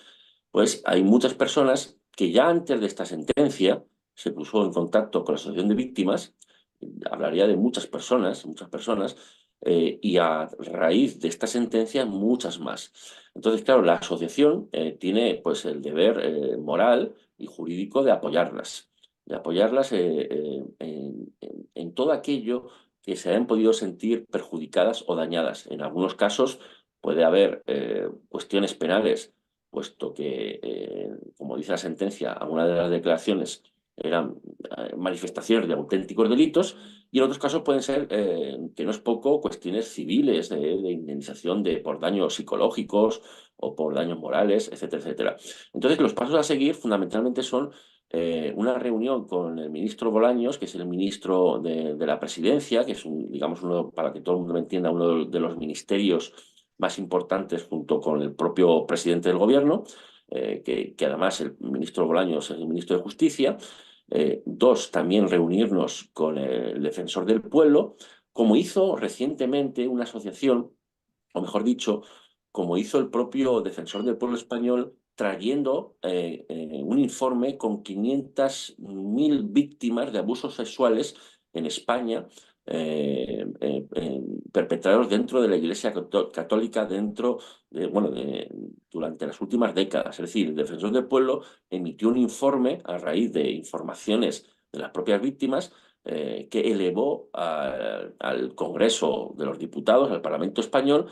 pues hay muchas personas que ya antes de esta sentencia se puso en contacto con la Asociación de Víctimas, hablaría de muchas personas, y a raíz de esta sentencia muchas más. Entonces, claro, la asociación tiene pues el deber moral y jurídico de apoyarlas en todo aquello que se hayan podido sentir perjudicadas o dañadas. En algunos casos puede haber cuestiones penales, puesto que, como dice la sentencia, algunas de las declaraciones eran manifestaciones de auténticos delitos, y en otros casos pueden ser, que no es poco, cuestiones civiles de indemnización por daños psicológicos o por daños morales, etcétera, etcétera. Entonces, los pasos a seguir fundamentalmente son una reunión con el ministro Bolaños, que es el ministro de la Presidencia, que es, digamos, para que todo el mundo me entienda, uno de los ministerios más importantes junto con el propio presidente del gobierno, que además el ministro Bolaños es el ministro de Justicia. Dos, también reunirnos con el defensor del pueblo, como hizo recientemente una asociación, o mejor dicho, como hizo el propio defensor del pueblo español, trayendo un informe con 500.000 víctimas de abusos sexuales en España, perpetrados dentro de la Iglesia Católica durante las últimas décadas. Es decir, el defensor del pueblo emitió un informe a raíz de informaciones de las propias víctimas, que elevó al Congreso de los Diputados, al Parlamento Español,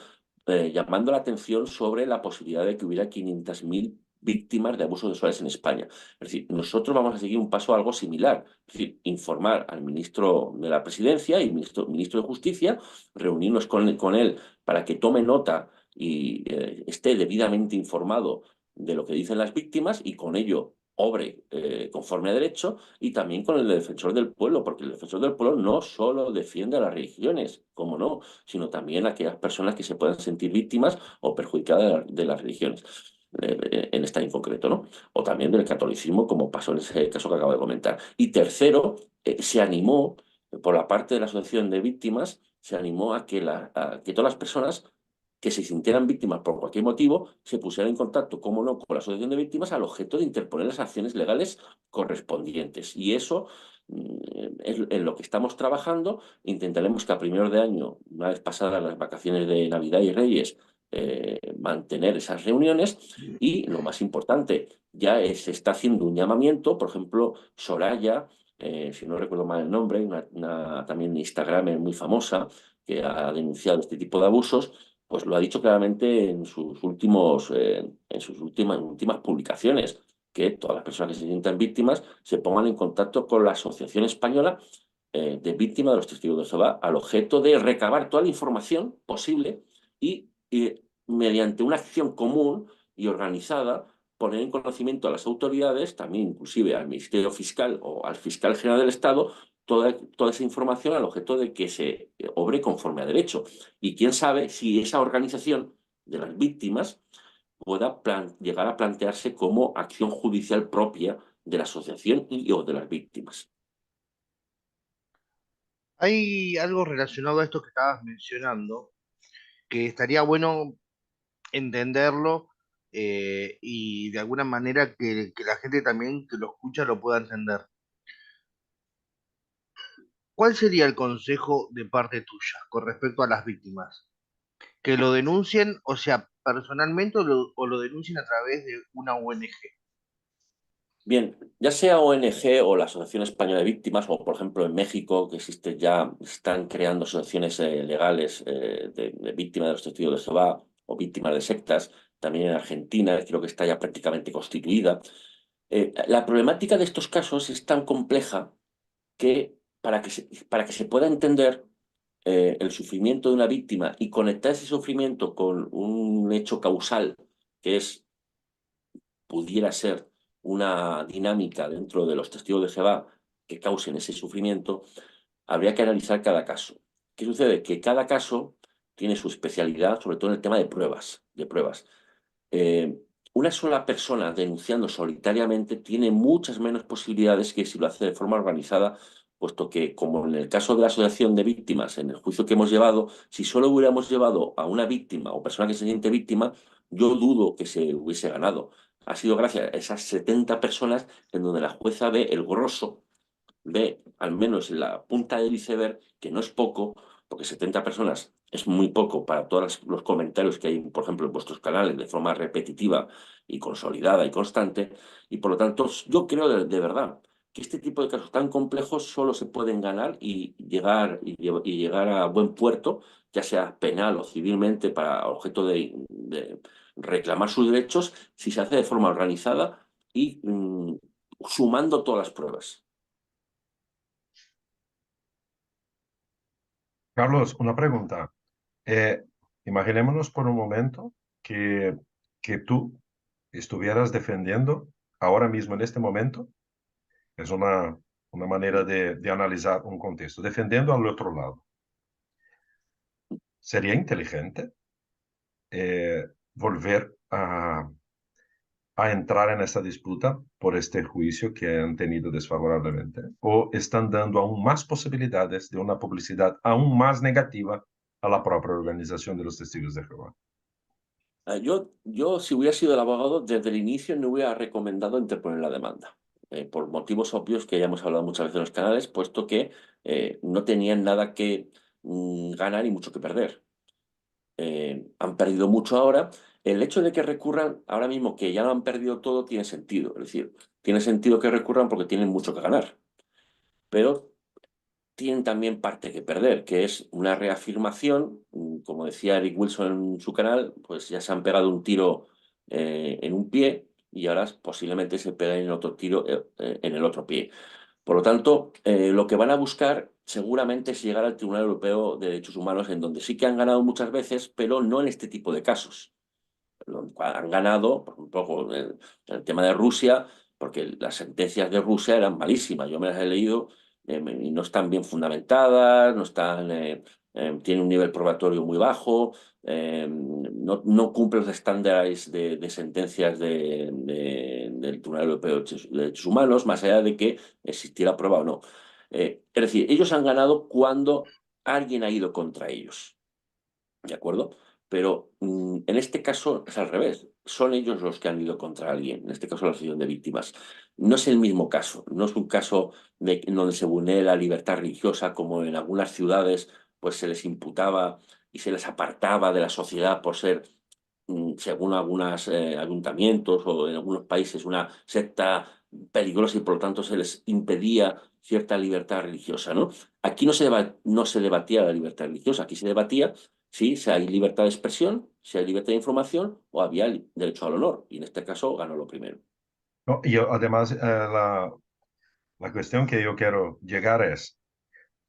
llamando la atención sobre la posibilidad de que hubiera 500.000 víctimas de abusos sexuales en España. Es decir, nosotros vamos a seguir un paso algo similar, es decir, informar al ministro de la Presidencia y ministro de Justicia, reunirnos con él para que tome nota y esté debidamente informado de lo que dicen las víctimas, y con ello obre conforme a derecho, y también con el defensor del pueblo, porque el defensor del pueblo no solo defiende a las religiones, como no, sino también a aquellas personas que se puedan sentir víctimas o perjudicadas de las religiones, en esta en concreto, ¿no? O también del catolicismo, como pasó en ese caso que acabo de comentar. Y tercero, se animó, por la parte de la Asociación de Víctimas, se animó a que todas las personas que se sintieran víctimas por cualquier motivo se pusieran en contacto, como no, con la Asociación de Víctimas al objeto de interponer las acciones legales correspondientes. Y eso es en lo que estamos trabajando. Intentaremos que a primeros de año, una vez pasadas las vacaciones de Navidad y Reyes, mantener esas reuniones. Y lo más importante, ya se está haciendo un llamamiento, por ejemplo, Soraya, si no recuerdo mal el nombre, también Instagram muy famosa, que ha denunciado este tipo de abusos, pues lo ha dicho claramente en sus últimas publicaciones, que todas las personas que se sientan víctimas se pongan en contacto con la Asociación Española de Víctimas de los Testigos de Jehová, al objeto de recabar toda la información posible y mediante una acción común y organizada, poner en conocimiento a las autoridades, también inclusive al Ministerio Fiscal o al Fiscal General del Estado, toda esa información al objeto de que se obre conforme a derecho. Y quién sabe si esa organización de las víctimas pueda llegar a plantearse como acción judicial propia de la asociación o de las víctimas. Hay algo relacionado a esto que estabas mencionando, que estaría bueno entenderlo y de alguna manera que la gente también que lo escucha lo pueda entender. ¿Cuál sería el consejo de parte tuya con respecto a las víctimas? ¿Que lo denuncien, o sea, personalmente o lo denuncien a través de una ONG? Bien, ya sea ONG o la Asociación Española de Víctimas, o por ejemplo en México, que existe ya, están creando asociaciones legales de víctimas de los testigos de Jehová o víctimas de sectas, también en Argentina, creo que está ya prácticamente constituida. La problemática de estos casos es tan compleja que para que se pueda entender el sufrimiento de una víctima y conectar ese sufrimiento con un hecho causal, que pudiera ser una dinámica dentro de los testigos de Jehová que causen ese sufrimiento, habría que analizar cada caso. ¿Qué sucede? Que cada caso tiene su especialidad, sobre todo en el tema de pruebas. Eh, una sola persona denunciando solitariamente tiene muchas menos posibilidades que si lo hace de forma organizada, puesto que, como en el caso de la asociación de víctimas, en el juicio que hemos llevado, si solo hubiéramos llevado a una víctima o persona que se siente víctima, yo dudo que se hubiese ganado. Ha sido gracias a esas 70 personas en donde la jueza ve el grosso, ve al menos la punta del iceberg, que no es poco, porque 70 personas es muy poco para todos los comentarios que hay, por ejemplo, en vuestros canales de forma repetitiva y consolidada y constante. Y por lo tanto, yo creo de verdad que este tipo de casos tan complejos solo se pueden ganar y llegar a buen puerto, ya sea penal o civilmente, para objeto de reclamar sus derechos, si se hace de forma organizada y sumando todas las pruebas. Carlos, una pregunta. Eh, Imaginémonos por un momento que tú estuvieras defendiendo ahora mismo en este momento, es una manera de analizar un contexto, defendiendo al otro lado. ¿Sería inteligente volver a entrar en esta disputa por este juicio que han tenido desfavorablemente? ¿O están dando aún más posibilidades de una publicidad aún más negativa a la propia organización de los testigos de Jehová? Yo, si hubiera sido el abogado, desde el inicio no hubiera recomendado interponer la demanda, por motivos obvios que ya hemos hablado muchas veces en los canales, puesto que no tenían nada que ganar y mucho que perder. Han perdido mucho ahora. El hecho de que recurran ahora mismo, que ya lo han perdido todo, tiene sentido. Es decir, tiene sentido que recurran porque tienen mucho que ganar. Pero tienen también parte que perder, que es una reafirmación. Como decía Eric Wilson en su canal, pues ya se han pegado un tiro en un pie y ahora posiblemente se peguen en otro tiro en el otro pie. Por lo tanto, lo que van a buscar seguramente es llegar al Tribunal Europeo de Derechos Humanos, en donde sí que han ganado muchas veces, pero no en este tipo de casos. Han ganado, por ejemplo, con el tema de Rusia, porque las sentencias de Rusia eran malísimas, yo me las he leído y no están bien fundamentadas, no están, tienen un nivel probatorio muy bajo, no cumple los estándares de sentencias del Tribunal Europeo de Derechos Humanos, más allá de que existiera prueba o no. Es decir, ellos han ganado cuando alguien ha ido contra ellos, ¿de acuerdo? Pero en este caso es al revés, son ellos los que han ido contra alguien, en este caso la asociación de víctimas. No es el mismo caso, no es un caso en donde se vulnere la libertad religiosa, como en algunas ciudades pues se les imputaba y se les apartaba de la sociedad por ser, según algunos ayuntamientos o en algunos países, una secta peligrosa y por lo tanto se les impedía cierta libertad religiosa, ¿no? Aquí no se debatía la libertad religiosa, aquí se debatía si hay libertad de expresión, si hay libertad de información o había el derecho al honor. Y en este caso ganó lo primero. No, y además, la cuestión que yo quiero llegar es,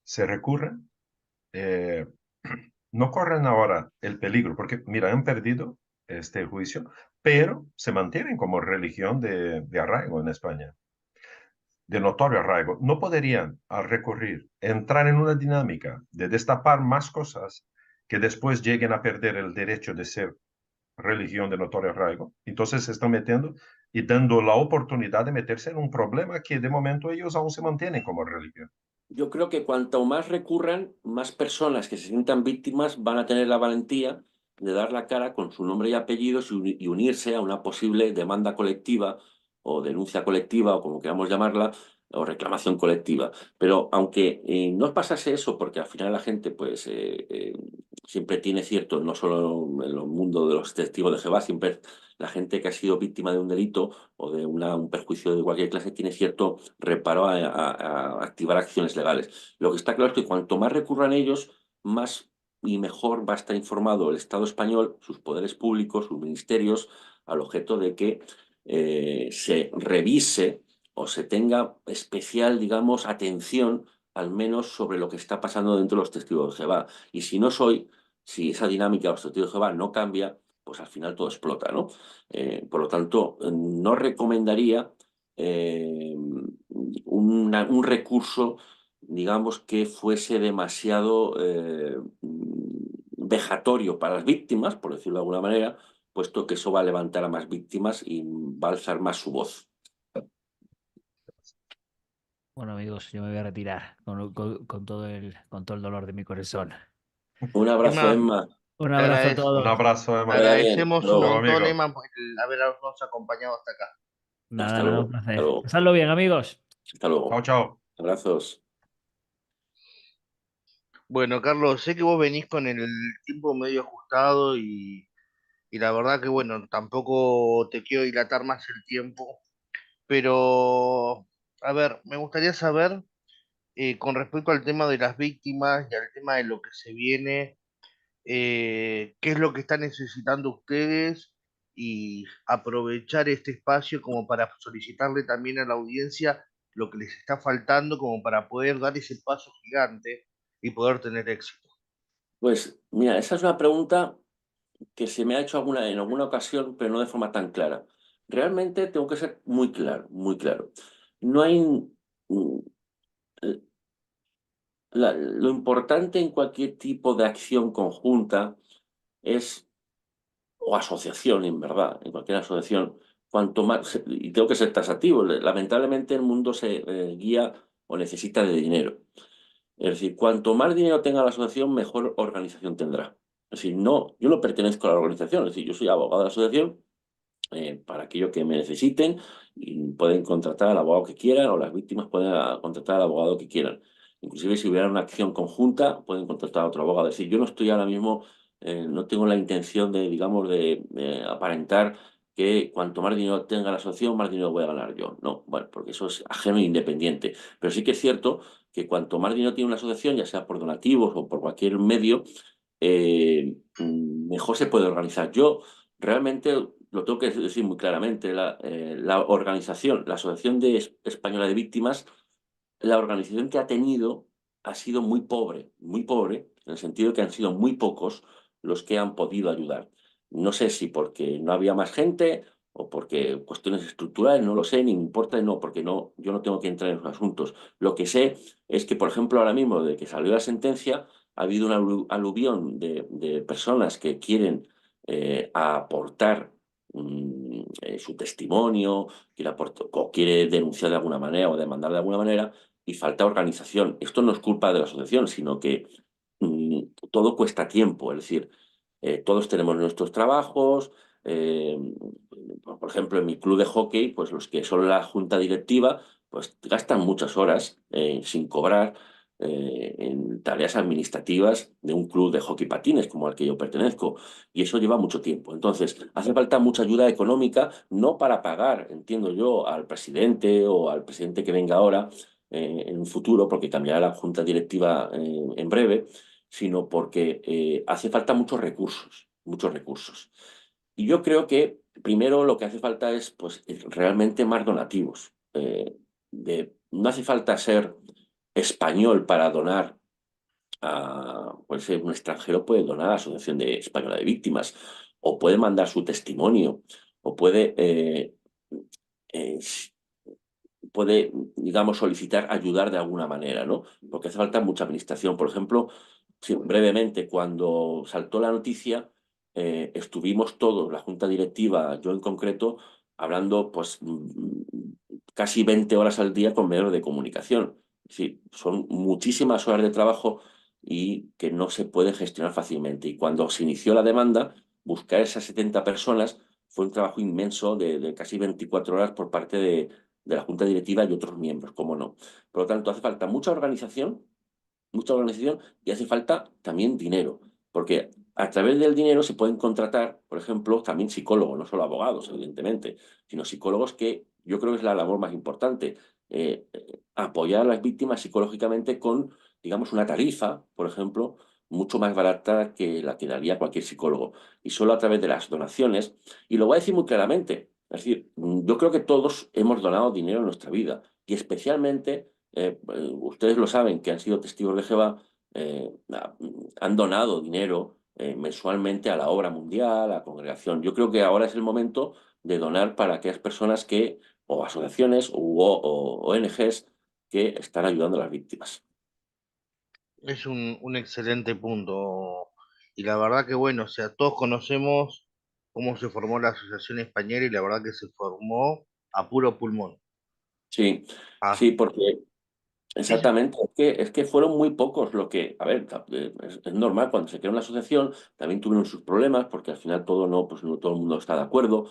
se recurre, eh, no corren ahora el peligro, porque mira, han perdido este juicio, pero se mantienen como religión de arraigo en España, de notorio arraigo. No podrían, al recurrir, entrar en una dinámica de destapar más cosas que después lleguen a perder el derecho de ser religión de notorio arraigo. Entonces se están metiendo y dando la oportunidad de meterse en un problema que de momento ellos aún se mantienen como religión. Yo creo que cuanto más recurran, más personas que se sientan víctimas van a tener la valentía de dar la cara con su nombre y apellidos y unirse a una posible demanda colectiva o denuncia colectiva o como queramos llamarla, o reclamación colectiva. Pero aunque no pasase eso, porque al final la gente pues siempre tiene cierto, no solo en el mundo de los testigos de Jehová, siempre la gente que ha sido víctima de un delito o de un perjuicio de cualquier clase tiene cierto reparo a activar acciones legales. Lo que está claro es que cuanto más recurran ellos, más y mejor va a estar informado el Estado español, sus poderes públicos, sus ministerios, al objeto de que se revise o se tenga especial, digamos, atención al menos sobre lo que está pasando dentro de los testigos de Jehová. Y si no si esa dinámica de los testigos de Jehová no cambia, pues al final todo explota, ¿no? Por lo tanto, no recomendaría un recurso, digamos, que fuese demasiado vejatorio para las víctimas, por decirlo de alguna manera, puesto que eso va a levantar a más víctimas y va a alzar más su voz. Bueno, amigos, yo me voy a retirar con todo con todo el dolor de mi corazón. Un abrazo, Emma, Emma. Un te abrazo a agradec- Un todos. abrazo, te Emma. Vaya bien. Hasta agradecemos un luego. montón, amigo. Emma, por el habernos acompañado hasta acá. Nada, Hasta nada, un luego. Hasta placer. luego. Pasadlo bien, amigos. Hasta luego. Chao, chao. Abrazos. Bueno, Carlos, sé que vos venís con el tiempo medio ajustado y la verdad que, bueno, tampoco te quiero dilatar más el tiempo, pero, a ver, me gustaría saber, con respecto al tema de las víctimas y al tema de lo que se viene, qué es lo que están necesitando ustedes y aprovechar este espacio como para solicitarle también a la audiencia lo que les está faltando como para poder dar ese paso gigante y poder tener éxito. Pues mira, esa es una pregunta que se me ha hecho en alguna ocasión, pero no de forma tan clara. Realmente tengo que ser muy claro, muy claro. No hay... lo importante en cualquier tipo de acción conjunta es, o asociación en verdad, en cualquier asociación, cuanto más, y tengo que ser taxativo, lamentablemente el mundo se guía o necesita de dinero. Es decir, cuanto más dinero tenga la asociación, mejor organización tendrá. Es decir, no, yo no pertenezco a la organización, es decir, yo soy abogado de la asociación para aquello que me necesiten y pueden contratar al abogado que quieran o las víctimas pueden contratar al abogado que quieran. Inclusive si hubiera una acción conjunta, pueden contratar a otro abogado. Es decir, yo no estoy ahora mismo, no tengo la intención de, digamos, de aparentar que cuanto más dinero tenga la asociación, más dinero voy a ganar yo. No, bueno, porque eso es ajeno e independiente. Pero sí que es cierto que cuanto más dinero tiene una asociación, ya sea por donativos o por cualquier medio, mejor se puede organizar. Yo realmente lo tengo que decir muy claramente, la organización, la Asociación Española de Víctimas, la organización que ha tenido ha sido muy pobre, en el sentido de que han sido muy pocos los que han podido ayudar. No sé si porque no había más gente o porque cuestiones estructurales, no lo sé, ni me importa, no, porque no, yo no tengo que entrar en los asuntos. Lo que sé es que, por ejemplo, ahora mismo, de que salió la sentencia, ha habido una aluvión de personas que quieren aportar su testimonio, o quiere denunciar de alguna manera o demandar de alguna manera, y falta organización. Esto no es culpa de la asociación, sino que todo cuesta tiempo, es decir, todos tenemos nuestros trabajos. Por ejemplo, en mi club de hockey, pues los que son la junta directiva, pues gastan muchas horas sin cobrar en tareas administrativas de un club de hockey patines como al que yo pertenezco, y eso lleva mucho tiempo. Entonces, hace falta mucha ayuda económica, no para pagar, entiendo yo, al presidente o al presidente que venga ahora en un futuro, porque cambiará la junta directiva en breve, sino porque hace falta muchos recursos, muchos recursos. Y yo creo que primero lo que hace falta es pues, realmente más donativos. No hace falta ser español para donar puede ser un extranjero, puede donar a la Asociación Española de Víctimas, o puede mandar su testimonio, o eh, puede, digamos, solicitar ayudar de alguna manera, ¿no? Porque hace falta mucha administración. Por ejemplo, brevemente, cuando saltó la noticia, estuvimos todos, la junta directiva, yo en concreto, hablando pues casi 20 horas al día con medios de comunicación. Es decir, son muchísimas horas de trabajo y que no se puede gestionar fácilmente. Y cuando se inició la demanda, buscar esas 70 personas fue un trabajo inmenso de casi 24 horas por parte de la junta directiva y otros miembros, cómo no. Por lo tanto, hace falta mucha organización y hace falta también dinero, porque a través del dinero se pueden contratar, por ejemplo, también psicólogos, no solo abogados, evidentemente, sino psicólogos que yo creo que es la labor más importante, apoyar a las víctimas psicológicamente con, digamos, una tarifa, por ejemplo, mucho más barata que la que daría cualquier psicólogo, y solo a través de las donaciones, y lo voy a decir muy claramente, es decir, yo creo que todos hemos donado dinero en nuestra vida, y especialmente ustedes lo saben, que han sido testigos de Jehová, han donado dinero mensualmente a la obra mundial, a la congregación. Yo creo que ahora es el momento de donar para aquellas personas o asociaciones o ONGs que están ayudando a las víctimas. Es un excelente punto. Y la verdad que bueno, o sea, todos conocemos cómo se formó la Asociación Española y la verdad que se formó a puro pulmón. Sí, Ah, sí, porque es- exactamente, es que fueron muy pocos lo que, a ver, es normal, cuando se crea una asociación también tuvieron sus problemas, porque al final todo no, pues no todo el mundo está de acuerdo.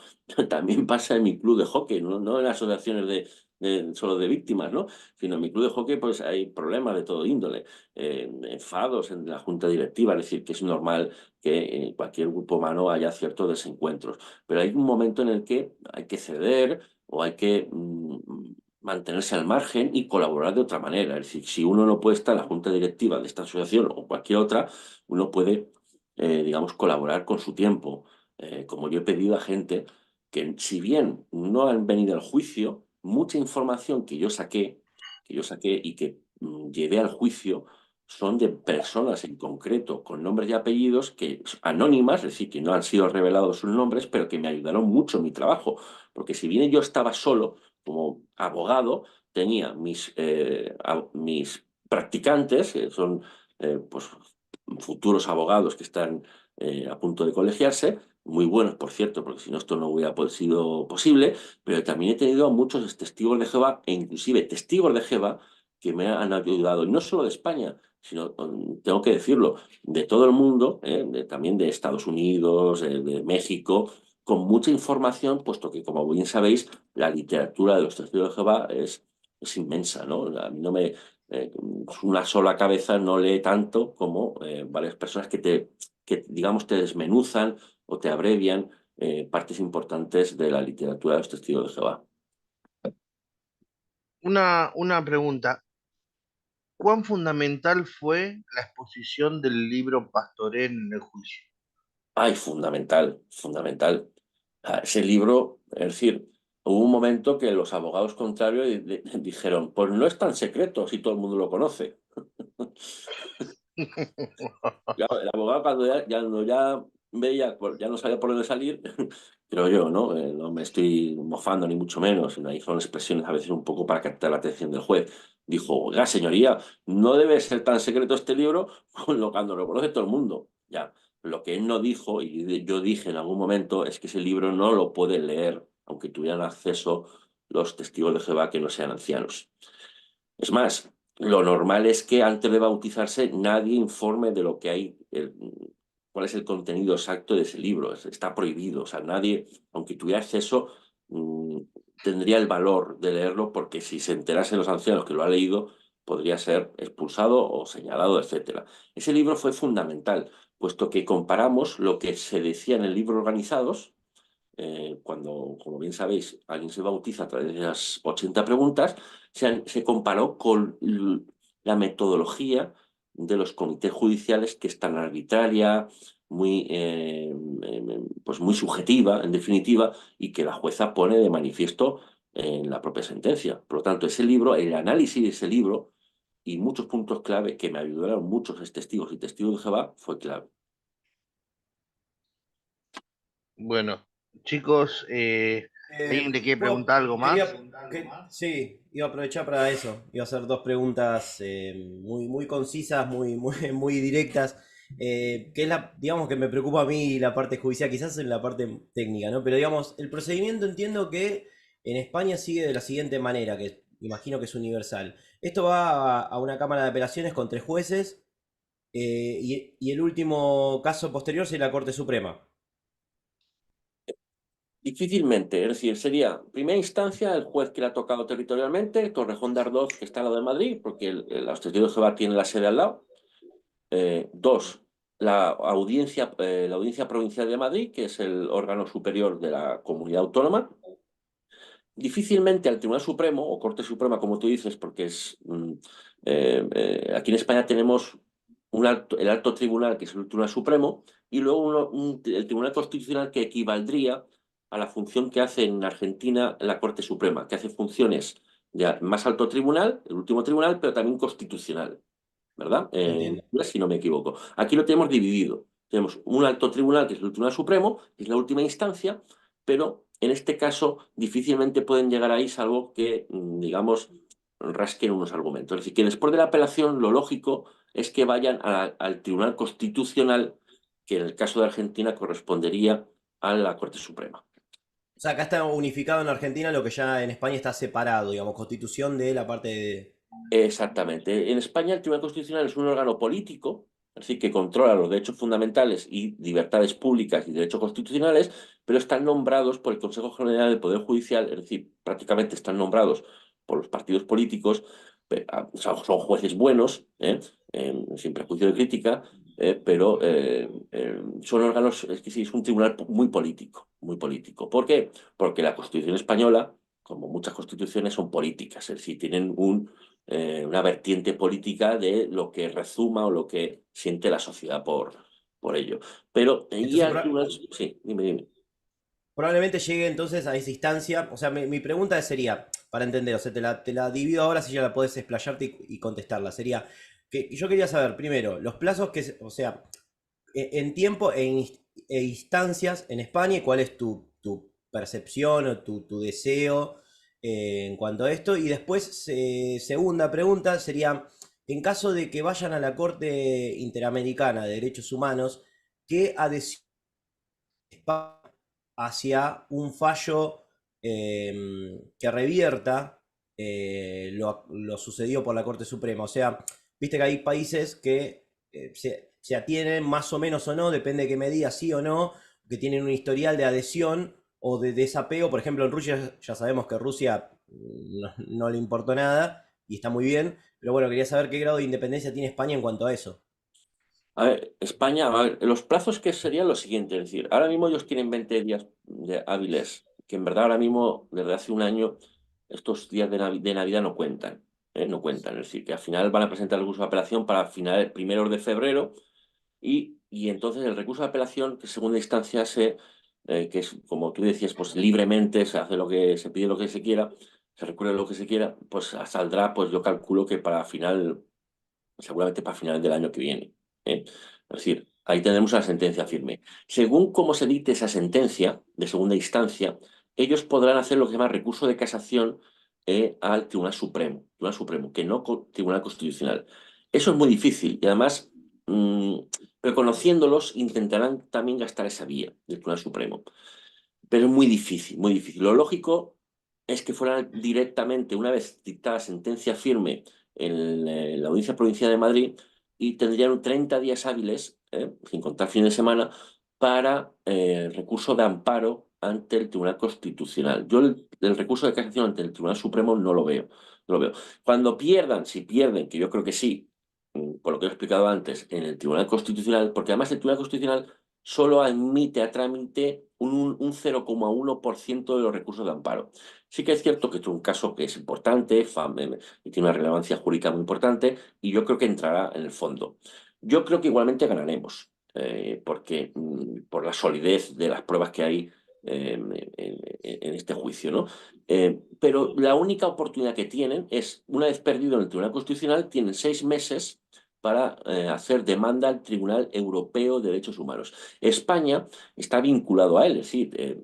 También pasa en mi club de hockey, no en asociaciones solo de víctimas, ¿no? Sino en mi club de hockey pues hay problemas de todo índole, enfados en la junta directiva, es decir, que es normal que en cualquier grupo humano haya ciertos desencuentros, pero hay un momento en el que hay que ceder o hay que mantenerse al margen y colaborar de otra manera. Es decir, si uno no puede estar en la junta directiva de esta asociación o cualquier otra, uno puede, digamos, colaborar con su tiempo. Como yo he pedido a gente que, si bien no han venido al juicio, mucha información que yo saqué y que llevé al juicio son de personas en concreto, con nombres y apellidos, anónimas, es decir, que no han sido revelados sus nombres, pero que me ayudaron mucho en mi trabajo. Porque si bien yo estaba solo, como abogado, tenía mis practicantes, que son pues, futuros abogados que están a punto de colegiarse, muy buenos, por cierto, porque si no esto no hubiera sido posible, pero también he tenido a muchos testigos de Jehová e inclusive testigos de Jehová que me han ayudado, y no solo de España, sino, tengo que decirlo, de todo el mundo, también de Estados Unidos, de México, con mucha información, puesto que, como bien sabéis, la literatura de los testigos de Jehová es inmensa, ¿no? A mí no me... una sola cabeza no lee tanto como varias personas digamos, te desmenuzan o te abrevian partes importantes de la literatura de los testigos de Jehová. una pregunta. ¿Cuán fundamental fue la exposición del libro Pastorén en el juicio? Ay, fundamental, fundamental. Ese libro, es decir, hubo un momento que los abogados contrarios dijeron, pues no es tan secreto si todo el mundo lo conoce. Claro, el abogado cuando ya veía, pues, ya no sabía por dónde salir, pero yo, ¿no? No me estoy mofando ni mucho menos, sino ahí son expresiones a veces un poco para captar la atención del juez. Dijo, oiga, señoría, no debe ser tan secreto este libro cuando lo conoce todo el mundo. Ya, lo que él no dijo, y yo dije en algún momento, es que ese libro no lo puede leer, aunque tuvieran acceso los testigos de Jehová que no sean ancianos. Es más, lo normal es que antes de bautizarse nadie informe de lo que hay, cuál es el contenido exacto de ese libro. Está prohibido. O sea, nadie, aunque tuviera acceso, tendría el valor de leerlo porque si se enterasen los ancianos que lo ha leído, podría ser expulsado o señalado, etc. Ese libro fue fundamental, puesto que comparamos lo que se decía en el libro Organizados, cuando, como bien sabéis, alguien se bautiza a través de las 80 preguntas, se comparó con la metodología de los comités judiciales, que es tan arbitraria, pues muy subjetiva, en definitiva, y que la jueza pone de manifiesto en la propia sentencia. Por lo tanto, ese libro, el análisis de ese libro y muchos puntos clave que me ayudaron muchos testigos y testigos de Jehová fue clave. Bueno, chicos, ¿alguien te quiere preguntar algo más? Sí, iba a aprovechar para eso. Iba a hacer dos preguntas muy concisas, muy directas. Que es digamos que me preocupa a mí la parte judicial, quizás en la parte técnica, ¿no? Pero digamos, el procedimiento entiendo que en España sigue de la siguiente manera, que imagino que es universal. Esto va a una cámara de apelaciones con 3 jueces, y el último caso posterior sería la Corte Suprema. Difícilmente, es decir, sería, primera instancia, el juez que le ha tocado territorialmente, Torrejón de Ardoz, que está al lado de Madrid, porque los testigos de Jehová tienen la sede al lado. Dos, la audiencia provincial de Madrid, que es el órgano superior de la comunidad autónoma. Difícilmente al Tribunal Supremo, o Corte Suprema, como tú dices, porque aquí en España tenemos el alto tribunal, que es el Tribunal Supremo, y luego el Tribunal Constitucional, que equivaldría a la función que hace en Argentina la Corte Suprema, que hace funciones de más alto tribunal, el último tribunal, pero también constitucional, ¿verdad? Entiendo. Si no me equivoco. Aquí lo tenemos dividido. Tenemos un alto tribunal, que es el Tribunal Supremo, que es la última instancia, pero en este caso difícilmente pueden llegar ahí, salvo que, digamos, rasquen unos argumentos. Es decir, que después de la apelación lo lógico es que vayan al Tribunal Constitucional, que en el caso de Argentina correspondería a la Corte Suprema. O sea, acá está unificado en Argentina lo que ya en España está separado, digamos, constitución de la parte de... Exactamente. En España el Tribunal Constitucional es un órgano político, es decir, que controla los derechos fundamentales y libertades públicas y derechos constitucionales, pero están nombrados por el Consejo General del Poder Judicial, es decir, prácticamente están nombrados por los partidos políticos, o sea, son jueces buenos, sin prejuicio de crítica, pero son órganos, es que sí, es un tribunal muy político, muy político. ¿Por qué? Porque la Constitución española, como muchas constituciones, son políticas, es decir, tienen una vertiente política de lo que rezuma o lo que siente la sociedad por ello. Pero, sí, dime. Probablemente llegue entonces a esa instancia. O sea, mi pregunta sería, para entender, o sea, te la divido ahora si ya la podés explayarte y contestarla. Sería que yo quería saber, primero, los plazos o sea, en tiempo e instancias en España, y cuál es tu percepción o tu deseo en cuanto a esto. Y después, segunda pregunta sería, en caso de que vayan a la Corte Interamericana de Derechos Humanos, ¿qué adhesión hacia un fallo que revierta lo sucedido por la Corte Suprema? O sea, viste que hay países que se atienen más o menos o no, depende de qué medida, sí o no, que tienen un historial de adhesión o de desapego. Por ejemplo, en Rusia ya sabemos que Rusia no le importó nada y está muy bien, pero bueno, quería saber qué grado de independencia tiene España en cuanto a eso. A ver, España, a ver, los plazos que serían lo siguiente, es decir, ahora mismo ellos tienen 20 días hábiles, que en verdad ahora mismo, desde hace un año, estos días de Navidad no cuentan, no cuentan, es decir, que al final van a presentar el recurso de apelación para finales, primeros de febrero, y entonces el recurso de apelación, que segunda instancia que es, como tú decías, pues libremente se hace se pide lo que se quiera, se recurre lo que se quiera, pues saldrá, pues yo calculo que seguramente para final del año que viene. Es decir, ahí tendremos una sentencia firme. Según cómo se dicte esa sentencia de segunda instancia, ellos podrán hacer lo que se llama recurso de casación al Tribunal Supremo, que no Tribunal Constitucional. Eso es muy difícil y además, pero conociéndolos, intentarán también gastar esa vía del Tribunal Supremo. Pero es muy difícil, muy difícil. Lo lógico es que fueran directamente, una vez dictada sentencia firme en la Audiencia Provincial de Madrid, y tendrían 30 días hábiles, sin contar fin de semana, para recurso de amparo ante el Tribunal Constitucional. Yo el recurso de casación ante el Tribunal Supremo no lo veo. No lo veo. Cuando pierdan, si pierden, que yo creo que sí, por lo que he explicado antes, en el Tribunal Constitucional, porque además el Tribunal Constitucional solo admite a trámite un 0,1% de los recursos de amparo. Sí que es cierto que es un caso que es importante y tiene una relevancia jurídica muy importante, y yo creo que entrará en el fondo. Yo creo que igualmente ganaremos, porque por la solidez de las pruebas que hay en este juicio, ¿no? Pero la única oportunidad que tienen es, una vez perdido en el Tribunal Constitucional, tienen 6 meses para hacer demanda al Tribunal Europeo de Derechos Humanos. España está vinculado a él, es decir,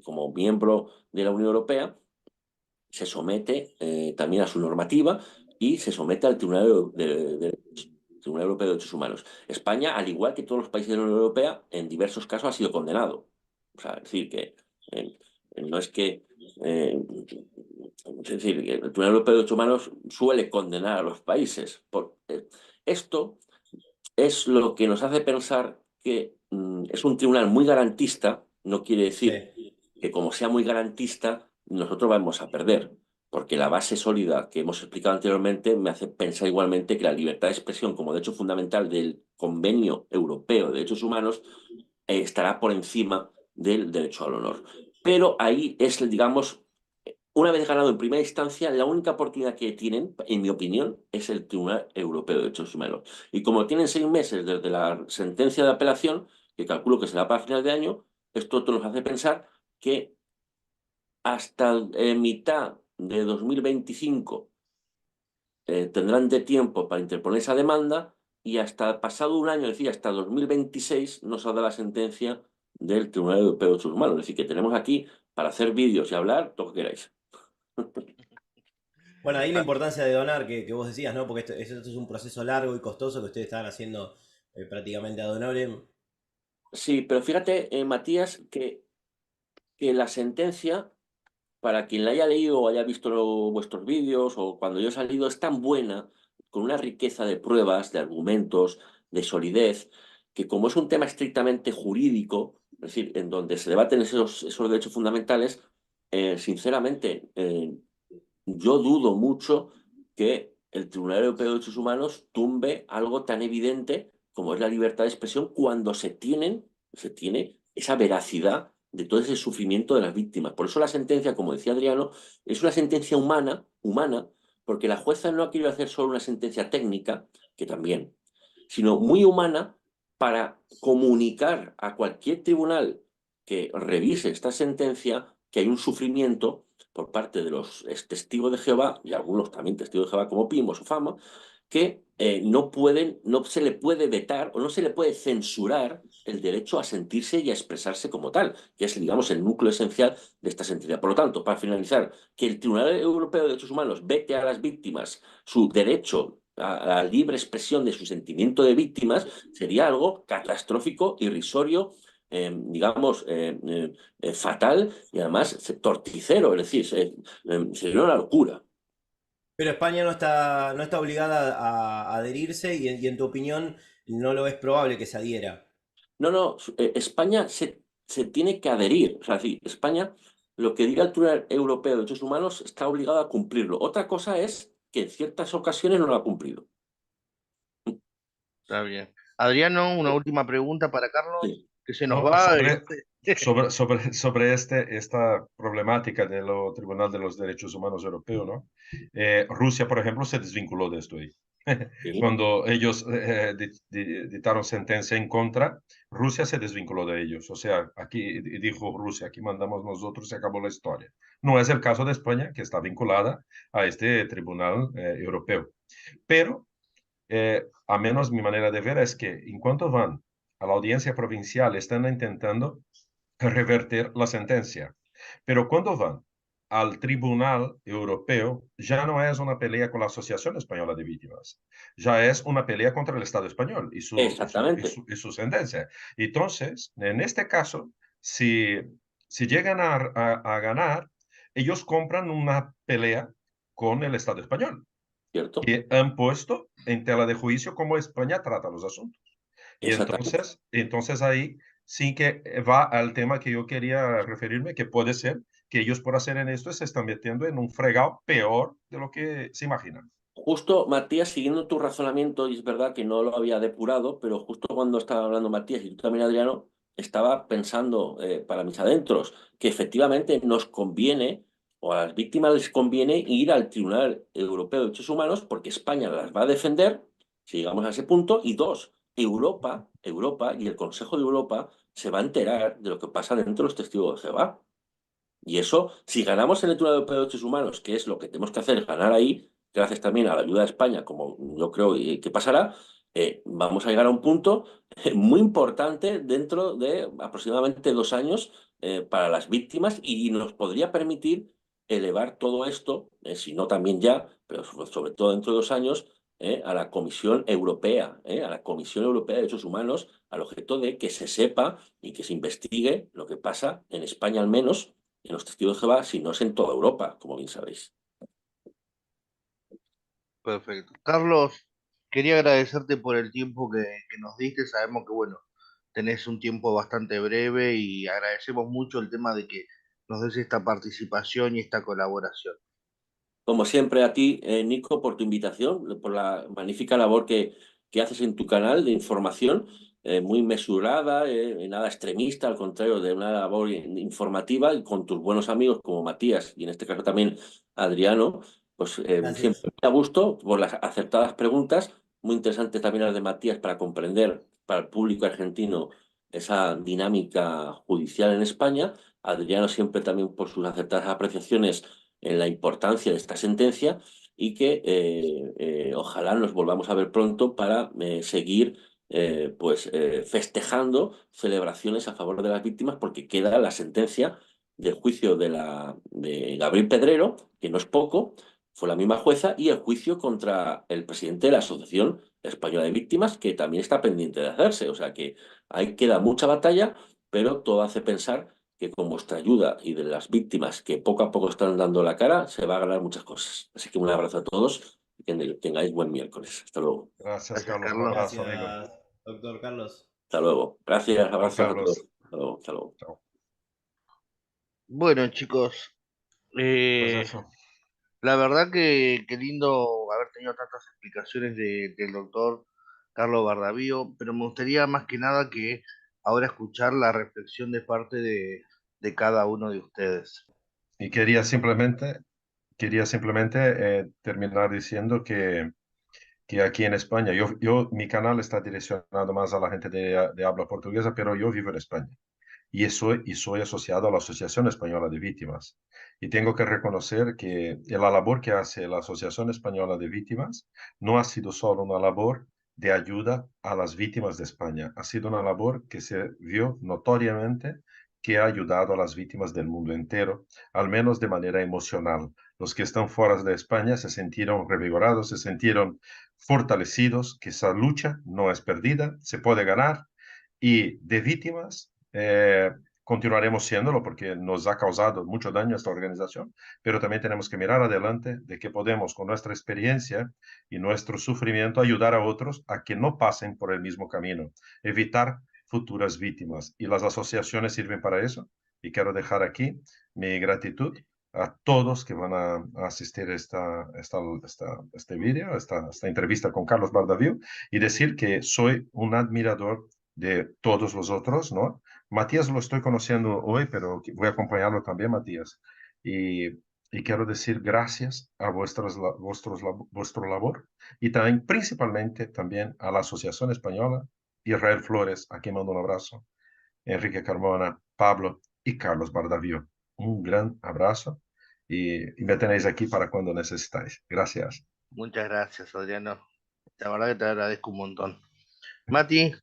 como miembro de la Unión Europea, se somete también a su normativa y se somete al Tribunal Europeo de Derechos Humanos. España, al igual que todos los países de la Unión Europea, en diversos casos ha sido condenado. O sea, es decir, que no es que... es decir, el Tribunal Europeo de Derechos Humanos suele condenar a los países. Esto es lo que nos hace pensar que es un tribunal muy garantista. No quiere decir que como sea muy garantista, nosotros vamos a perder, porque la base sólida que hemos explicado anteriormente me hace pensar igualmente que la libertad de expresión como derecho fundamental del Convenio Europeo de Derechos Humanos estará por encima del derecho al honor. Pero ahí es, digamos, una vez ganado en primera instancia, la única oportunidad que tienen, en mi opinión, es el Tribunal Europeo de Derechos Humanos. Y como tienen 6 meses desde la sentencia de apelación, que calculo que será para final de año, esto nos hace pensar que hasta mitad de 2025 tendrán de tiempo para interponer esa demanda, y hasta pasado un año, es decir, hasta 2026, nos saldrá la sentencia del Tribunal Europeo de Derechos Humanos. Es decir, que tenemos aquí para hacer vídeos y hablar lo que queráis. Bueno, ahí la importancia de donar que vos decías, ¿no? Porque esto es un proceso largo y costoso que ustedes estaban haciendo prácticamente ad honorem. Sí, pero fíjate, Matías, que la sentencia, para quien la haya leído o haya visto vuestros vídeos o cuando yo he salido, es tan buena, con una riqueza de pruebas, de argumentos, de solidez, que como es un tema estrictamente jurídico, es decir, en donde se debaten esos derechos fundamentales, sinceramente, yo dudo mucho que el Tribunal Europeo de Derechos Humanos tumbe algo tan evidente como es la libertad de expresión, cuando se tiene esa veracidad de todo ese sufrimiento de las víctimas. Por eso la sentencia, como decía Adriano, es una sentencia humana, porque la jueza no ha querido hacer solo una sentencia técnica, que también, sino muy humana, para comunicar a cualquier tribunal que revise esta sentencia que hay un sufrimiento por parte de los testigos de Jehová, y algunos también testigos de Jehová como Pimos o Fama, que no se le puede vetar o no se le puede censurar el derecho a sentirse y a expresarse como tal, que es, digamos, el núcleo esencial de esta sentencia. Por lo tanto, para finalizar, que el Tribunal Europeo de Derechos Humanos vete a las víctimas su derecho a la libre expresión de su sentimiento de víctimas sería algo catastrófico, irrisorio, digamos, fatal y además torticero, es decir, sería una locura. Pero España no está obligada a adherirse y en tu opinión no lo es probable que se adhiera. No, España se tiene que adherir. O sea, sí, España, lo que diga el Tribunal Europeo de Derechos Humanos, está obligado a cumplirlo. Otra cosa es que en ciertas ocasiones no lo ha cumplido. Está bien. Adriano, una última pregunta para Carlos, Sí. que se nos No, va. sobre esta problemática del Tribunal de los Derechos Humanos Europeo, ¿no? Rusia, por ejemplo, se desvinculó de esto ahí. Sí. Cuando ellos dictaron sentencia en contra, Rusia se desvinculó de ellos. O sea, aquí dijo Rusia, aquí mandamos nosotros, se acabó la historia. No es el caso de España, que está vinculada a este Tribunal Europeo. Pero a menos mi manera de ver es que en cuanto van a la audiencia provincial, están intentando revertir la sentencia. Pero cuando van al Tribunal Europeo, ya no es una pelea con la Asociación Española de Víctimas, ya es una pelea contra el Estado español Exactamente. y su sentencia. Entonces, en este caso, si llegan a ganar, ellos compran una pelea con el Estado español, ¿Cierto? que han puesto en tela de juicio cómo España trata los asuntos. Y Exactamente. entonces ahí sí que va al tema que yo quería referirme, que puede ser que ellos por hacer en esto se están metiendo en un fregado peor de lo que se imaginan. Justo, Matías, siguiendo tu razonamiento, y es verdad que no lo había depurado, pero justo cuando estaba hablando Matías y tú también, Adriano, estaba pensando para mis adentros que efectivamente nos conviene, o a las víctimas les conviene ir al Tribunal Europeo de Derechos Humanos porque España las va a defender, si llegamos a ese punto, y dos, Europa y el Consejo de Europa se va a enterar de lo que pasa dentro de los testigos de Jehová. Y eso, si ganamos en el Tribunal Europeo de Derechos Humanos, que es lo que tenemos que hacer, ganar ahí, gracias también a la ayuda de España, como yo creo que pasará, vamos a llegar a un punto muy importante dentro de aproximadamente 2 años para las víctimas y nos podría permitir elevar todo esto, si no también ya, pero sobre todo dentro de 2 años, a la Comisión Europea, a la Comisión Europea de Derechos Humanos, al objeto de que se sepa y que se investigue lo que pasa en España al menos en los testigos de Jehová, si no es en toda Europa, como bien sabéis. Perfecto. Carlos, quería agradecerte por el tiempo que nos diste. Sabemos que, bueno, tenés un tiempo bastante breve y agradecemos mucho el tema de que nos des esta participación y esta colaboración. Como siempre a ti, Nico, por tu invitación, por la magnífica labor que haces en tu canal de información, muy mesurada, nada extremista, al contrario de una labor informativa, y con tus buenos amigos como Matías y en este caso también Adriano, pues siempre Gracias. me da gusto por las acertadas preguntas, muy interesantes también las de Matías para comprender para el público argentino esa dinámica judicial en España, Adriano siempre también por sus acertadas apreciaciones en la importancia de esta sentencia y que ojalá nos volvamos a ver pronto para seguir festejando celebraciones a favor de las víctimas porque queda la sentencia del juicio de Gabriel Pedrero, que no es poco, fue la misma jueza, y el juicio contra el presidente de la Asociación Española de Víctimas, que también está pendiente de hacerse. O sea que ahí queda mucha batalla, pero todo hace pensar que con vuestra ayuda y de las víctimas que poco a poco están dando la cara, se va a ganar muchas cosas. Así que un abrazo a todos y que tengáis buen miércoles. Hasta luego. Gracias, Gracias, Carlos. Un Carlos. abrazo, amigo. Gracias, doctor Carlos. Hasta luego. Gracias, Chao, abrazos a todos. Carlos. Hasta luego. Hasta luego. Chao. Bueno, chicos, Pues eh, eso. la verdad que qué lindo haber tenido tantas explicaciones del doctor Carlos Bardavío, pero me gustaría más que nada que ahora escuchar la reflexión de parte de cada uno de ustedes. Y quería simplemente terminar diciendo que aquí en España, mi canal está direccionado más a la gente de habla portuguesa, pero yo vivo en España y soy asociado a la Asociación Española de Víctimas. Y tengo que reconocer que la labor que hace la Asociación Española de Víctimas no ha sido solo una labor de ayuda a las víctimas de España, ha sido una labor que se vio notoriamente que ha ayudado a las víctimas del mundo entero, al menos de manera emocional. Los que están fuera de España se sintieron revigorados, se sintieron fortalecidos, que esa lucha no es perdida, se puede ganar y de víctimas continuaremos siéndolo porque nos ha causado mucho daño a esta organización, pero también tenemos que mirar adelante de que podemos con nuestra experiencia y nuestro sufrimiento ayudar a otros a que no pasen por el mismo camino, evitar futuras víctimas y las asociaciones sirven para eso y quiero dejar aquí mi gratitud a todos que van a asistir a este vídeo, esta entrevista con Carlos Bardavío y decir que soy un admirador de todos los otros, ¿no? Matías lo estoy conociendo hoy, pero voy a acompañarlo también, Matías. Y quiero decir gracias a vuestro labor y también principalmente también a la Asociación Española, Israel Flores, a quien mando un abrazo, Enrique Carmona, Pablo y Carlos Bardavío. Un gran abrazo y me tenéis aquí para cuando necesitáis. Gracias. Muchas gracias, Adriano. La verdad que te agradezco un montón. Mati,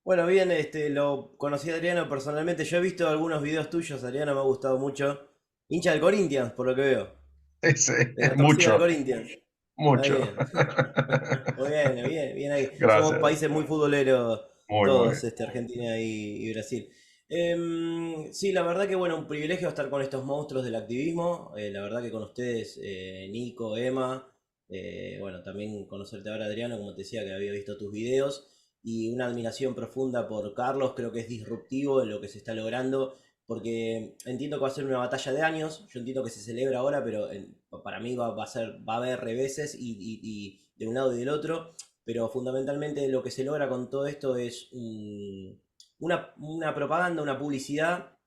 Bueno, bien, lo conocí a Adriano personalmente. Yo he visto algunos videos tuyos, Adriano, me ha gustado mucho. Hincha del Corinthians, por lo que veo. Sí, De la torcida del mucho, Corinthians. Está mucho. bien. Muy bien, bien, bien ahí. Somos Gracias. países muy futboleros, Muy, todos, Argentina y Brasil. Sí, la verdad que bueno, un privilegio estar con estos monstruos del activismo. La verdad que con ustedes, Nico, Emma, bueno, también conocerte ahora, Adriano, como te decía, que había visto tus videos. Y una admiración profunda por Carlos, creo que es disruptivo en lo que se está logrando, porque entiendo que va a ser una batalla de años, yo entiendo que se celebra ahora, pero para mí va a haber reveses y de un lado y del otro, pero fundamentalmente lo que se logra con todo esto es una propaganda, una publicidad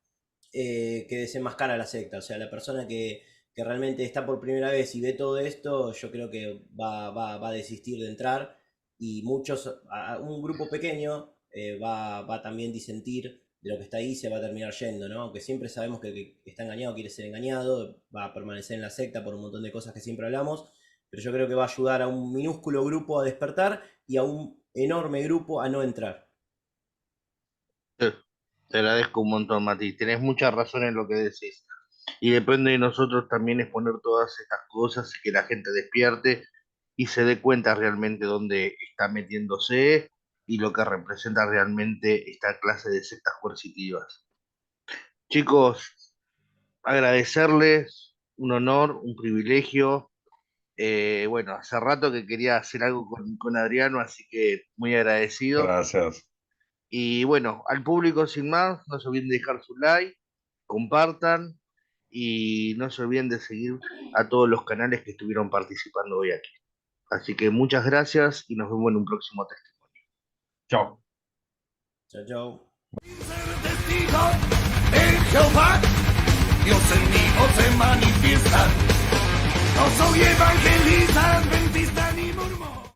que desenmascara a la secta. O sea, la persona que realmente está por primera vez y ve todo esto, yo creo que va a desistir de entrar, y un grupo pequeño va a también disentir de lo que está ahí y se va a terminar yendo, ¿no? Aunque siempre sabemos que el que está engañado quiere ser engañado, va a permanecer en la secta por un montón de cosas que siempre hablamos, pero yo creo que va a ayudar a un minúsculo grupo a despertar y a un enorme grupo a no entrar. te agradezco un montón, Mati. Tenés mucha razón en lo que decís. Y depende de nosotros también exponer todas estas cosas y que la gente despierte y se dé cuenta realmente dónde está metiéndose y lo que representa realmente esta clase de sectas coercitivas. Chicos, agradecerles, un honor, un privilegio. Bueno, hace rato que quería hacer algo con Adriano, así que muy agradecido. Gracias. Y bueno, al público sin más, no se olviden de dejar su like, compartan y no se olviden de seguir a todos los canales que estuvieron participando hoy aquí. Así que muchas gracias y nos vemos en un próximo testimonio. Chao. Chao, chao. Ser testigo de Jehová, Dios en mí no se manifiesta. No soy evangelista, adventista ni mormón.